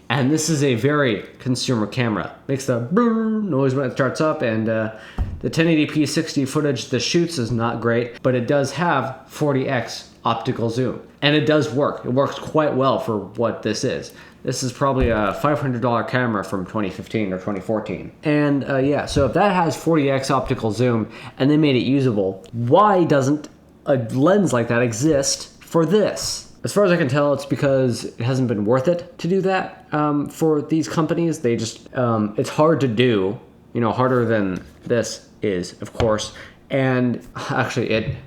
and this is a very consumer camera. Makes the brrr noise when it starts up, and the 1080p 60 footage this shoots is not great, but it does have 40x optical zoom, and it does work. It works quite well for what this is. This is probably a $500 camera from 2015 or 2014. And yeah, so if that has 40x optical zoom and they made it usable, why doesn't a lens like that exist for this? As far as I can tell, it's because it hasn't been worth it to do that for these companies. They just, it's hard to do, harder than this is, of course. And actually,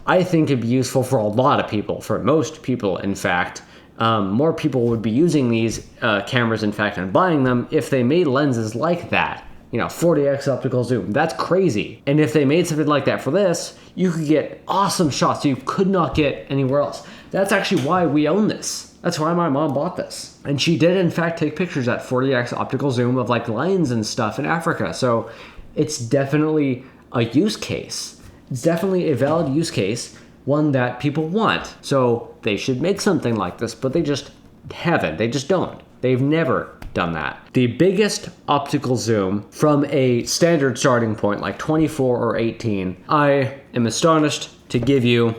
I think it'd be useful for a lot of people, for most people, in fact. More people would be using these cameras, in fact, and buying them if they made lenses like that. 40x optical zoom. That's crazy. And if they made something like that for this, you could get awesome shots you could not get anywhere else. That's actually why we own this. That's why my mom bought this. And she did, in fact, take pictures at 40x optical zoom of like lions and stuff in Africa. So it's definitely a use case. It's definitely a valid use case, one that people want. So they should make something like this, but they just haven't. They just don't. They've never done that. The biggest optical zoom from a standard starting point, like 24 or 18, I am astonished to give you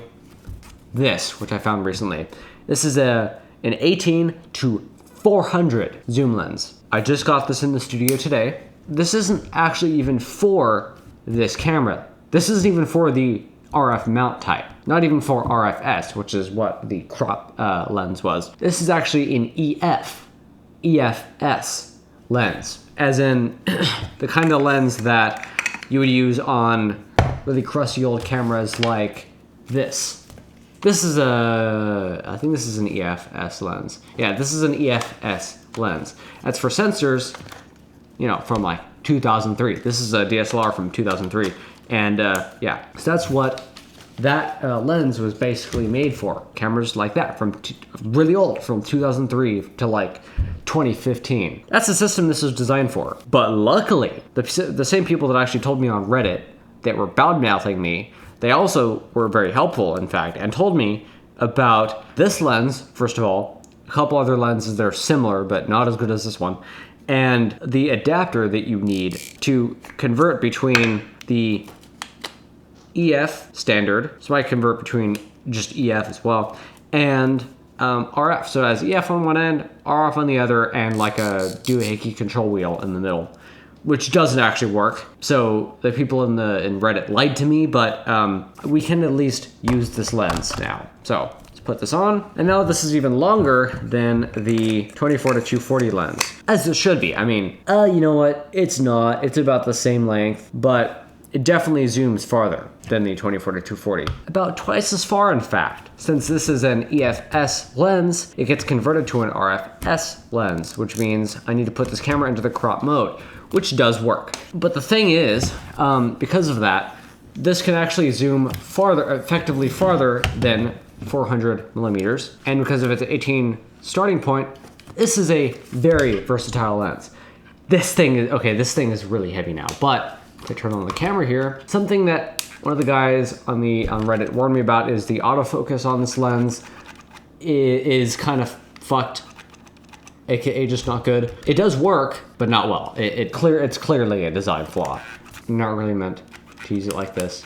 this, which I found recently. This is an 18 to 400 zoom lens. I just got this in the studio today. This isn't actually even for this camera. This isn't even for the RF mount type, not even for RFS, which is what the crop lens was. This is actually an EFS lens, as in the kind of lens that you would use on really crusty old cameras like this. I think this is an EFS lens. Yeah, this is an EFS lens. That's for sensors, from like 2003. This is a DSLR from 2003. And yeah, so that's what that lens was basically made for. Cameras like that, from really old, from 2003 to like 2015. That's the system this was designed for. But luckily, the same people that actually told me on Reddit that were bad-mouthing me, they also were very helpful, in fact, and told me about this lens, first of all, a couple other lenses that are similar, but not as good as this one, and the adapter that you need to convert between the EF standard, so I convert between just EF as well, and RF. So it has EF on one end, RF on the other, and like a doohickey control wheel in the middle, which doesn't actually work. So the people in Reddit lied to me, but we can at least use this lens now. So let's put this on, and now this is even longer than the 24 to 240 lens, as it should be. I mean, you know what? It's not. It's about the same length, but it definitely zooms farther than the 24 to 240. About twice as far, in fact. Since this is an EFS lens, it gets converted to an RFS lens, which means I need to put this camera into the crop mode, which does work. But the thing is, because of that, this can actually zoom effectively farther than 400 millimeters. And because of its 18 starting point, this is a very versatile lens. This thing is really heavy now, but if I turn on the camera here, something that one of the guys on Reddit warned me about is the autofocus on this lens is kind of fucked, aka just not good. It does work, but not well. It's clearly a design flaw. You're not really meant to use it like this.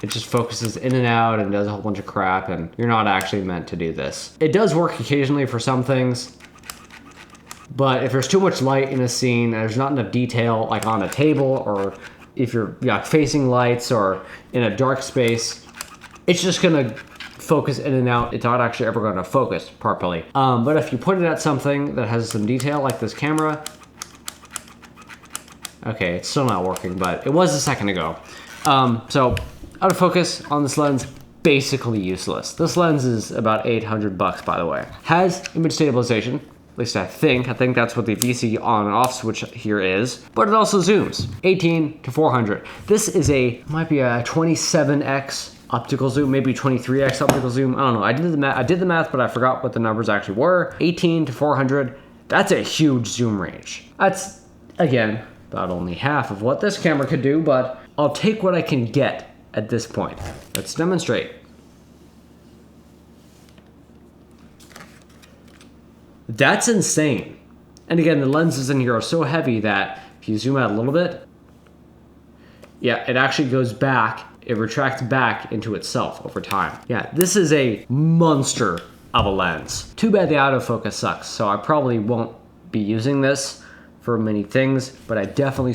It just focuses in and out and does a whole bunch of crap, and you're not actually meant to do this. It does work occasionally for some things, but if there's too much light in a scene, there's not enough detail, like on a table, or if you're facing lights or in a dark space, it's just gonna focus in and out. It's not actually ever gonna focus properly. But if you put it at something that has some detail, like this camera, okay, it's still not working, but it was a second ago. So autofocus on this lens, basically useless. This lens is about $800, by the way. Has image stabilization. At least I think that's what the VC on and off switch here is, but it also zooms 18 to 400. This might be a 27x optical zoom, maybe 23x optical zoom. I don't know. I did the math, but I forgot what the numbers actually were. 18 to 400. That's a huge zoom range. That's, again, about only half of what this camera could do, but I'll take what I can get at this point. Let's demonstrate. That's insane. And again, the lenses in here are so heavy that if you zoom out a little bit, yeah, it actually goes back, it retracts back into itself over time. Yeah, this is a monster of a lens. Too bad the autofocus sucks, so I probably won't be using this for many things, but I definitely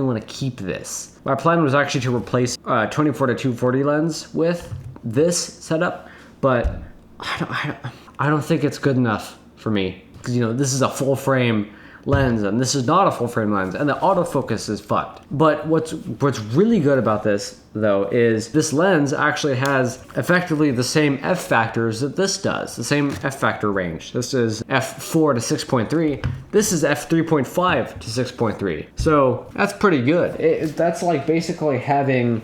want to keep this. My plan was actually to replace 24 to 240 lens with this setup, but I don't think it's good enough for me. Because, you know, this is a full frame lens and this is not a full frame lens, and the autofocus is fucked. But what's really good about this though is this lens actually has effectively the same f factors that this does, the same f factor range. This is f4 to 6.3. This is f3.5 to 6.3. So that's pretty good. That's like basically having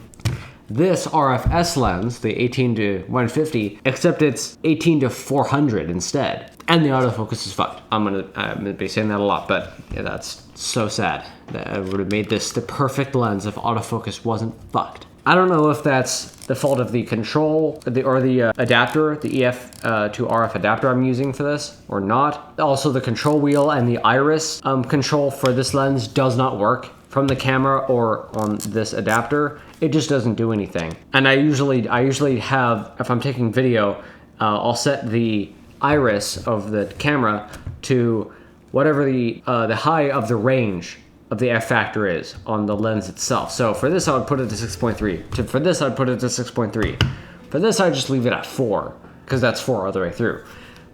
this RFS lens, the 18 to 150, except it's 18 to 400 instead. And the autofocus is fucked. I'm gonna be saying that a lot, but yeah, that's so sad. That I would have made this the perfect lens if autofocus wasn't fucked. I don't know if that's the fault of the control or the adapter, the EF to RF adapter I'm using for this, or not. Also, the control wheel and the iris control for this lens does not work from the camera or on this adapter. It just doesn't do anything. And I usually have, if I'm taking video, I'll set the iris of the camera to whatever the high of the range of the f factor is on the lens itself. So for this I would put it to 6.3. For this I'd put it to 6.3. For this I'd just leave it at 4 because that's 4 all the way through.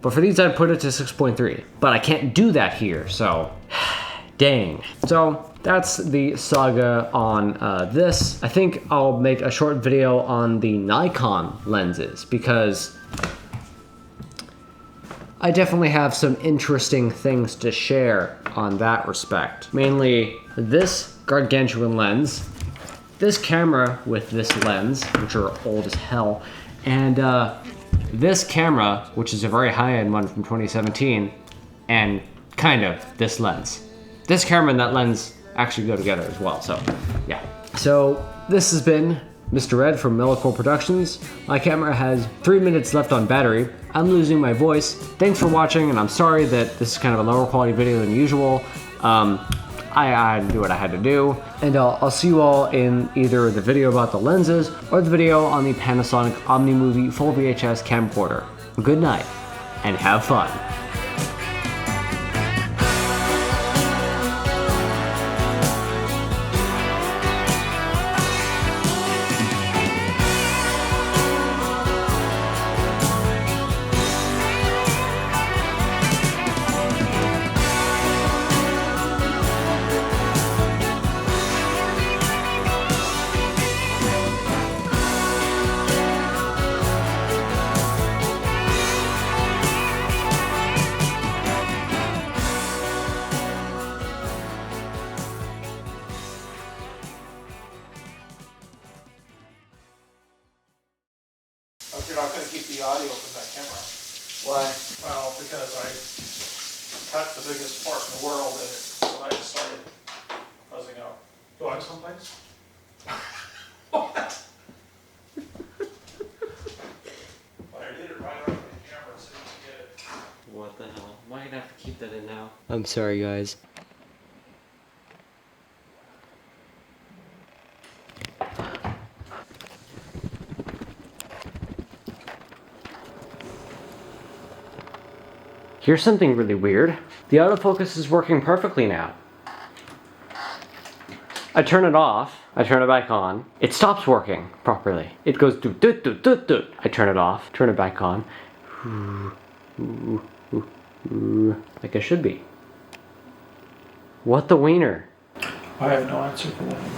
But for these I'd put it to 6.3. But I can't do that here, so dang. So that's the saga on this. I think I'll make a short video on the Nikon lenses because I definitely have some interesting things to share on that respect. Mainly this gargantuan lens, this camera with this lens, which are old as hell, and this camera, which is a very high-end one from 2017, and kind of this lens. This camera and that lens actually go together as well, so yeah. So this has been Mr. Red from Mellocore Productions. My camera has 3 minutes left on battery. I'm losing my voice. Thanks for watching, and I'm sorry that this is kind of a lower quality video than usual. I had to do what I had to do, and I'll see you all in either the video about the lenses or the video on the Panasonic OmniMovie full VHS camcorder. Good night, and have fun. You're not going to keep the audio from that camera. Why? Well, because I cut the biggest part in the world and when I just started buzzing out. Going someplace? What? But I did it right on the camera so you can get it. What the hell? Am I gonna have to keep that in now? I'm sorry, guys. Here's something really weird. The autofocus is working perfectly now. I turn it off, I turn it back on, it stops working properly. It goes doot doot doot doot doot. I turn it off, turn it back on. Like it should be. What the wiener? I have no answer for that.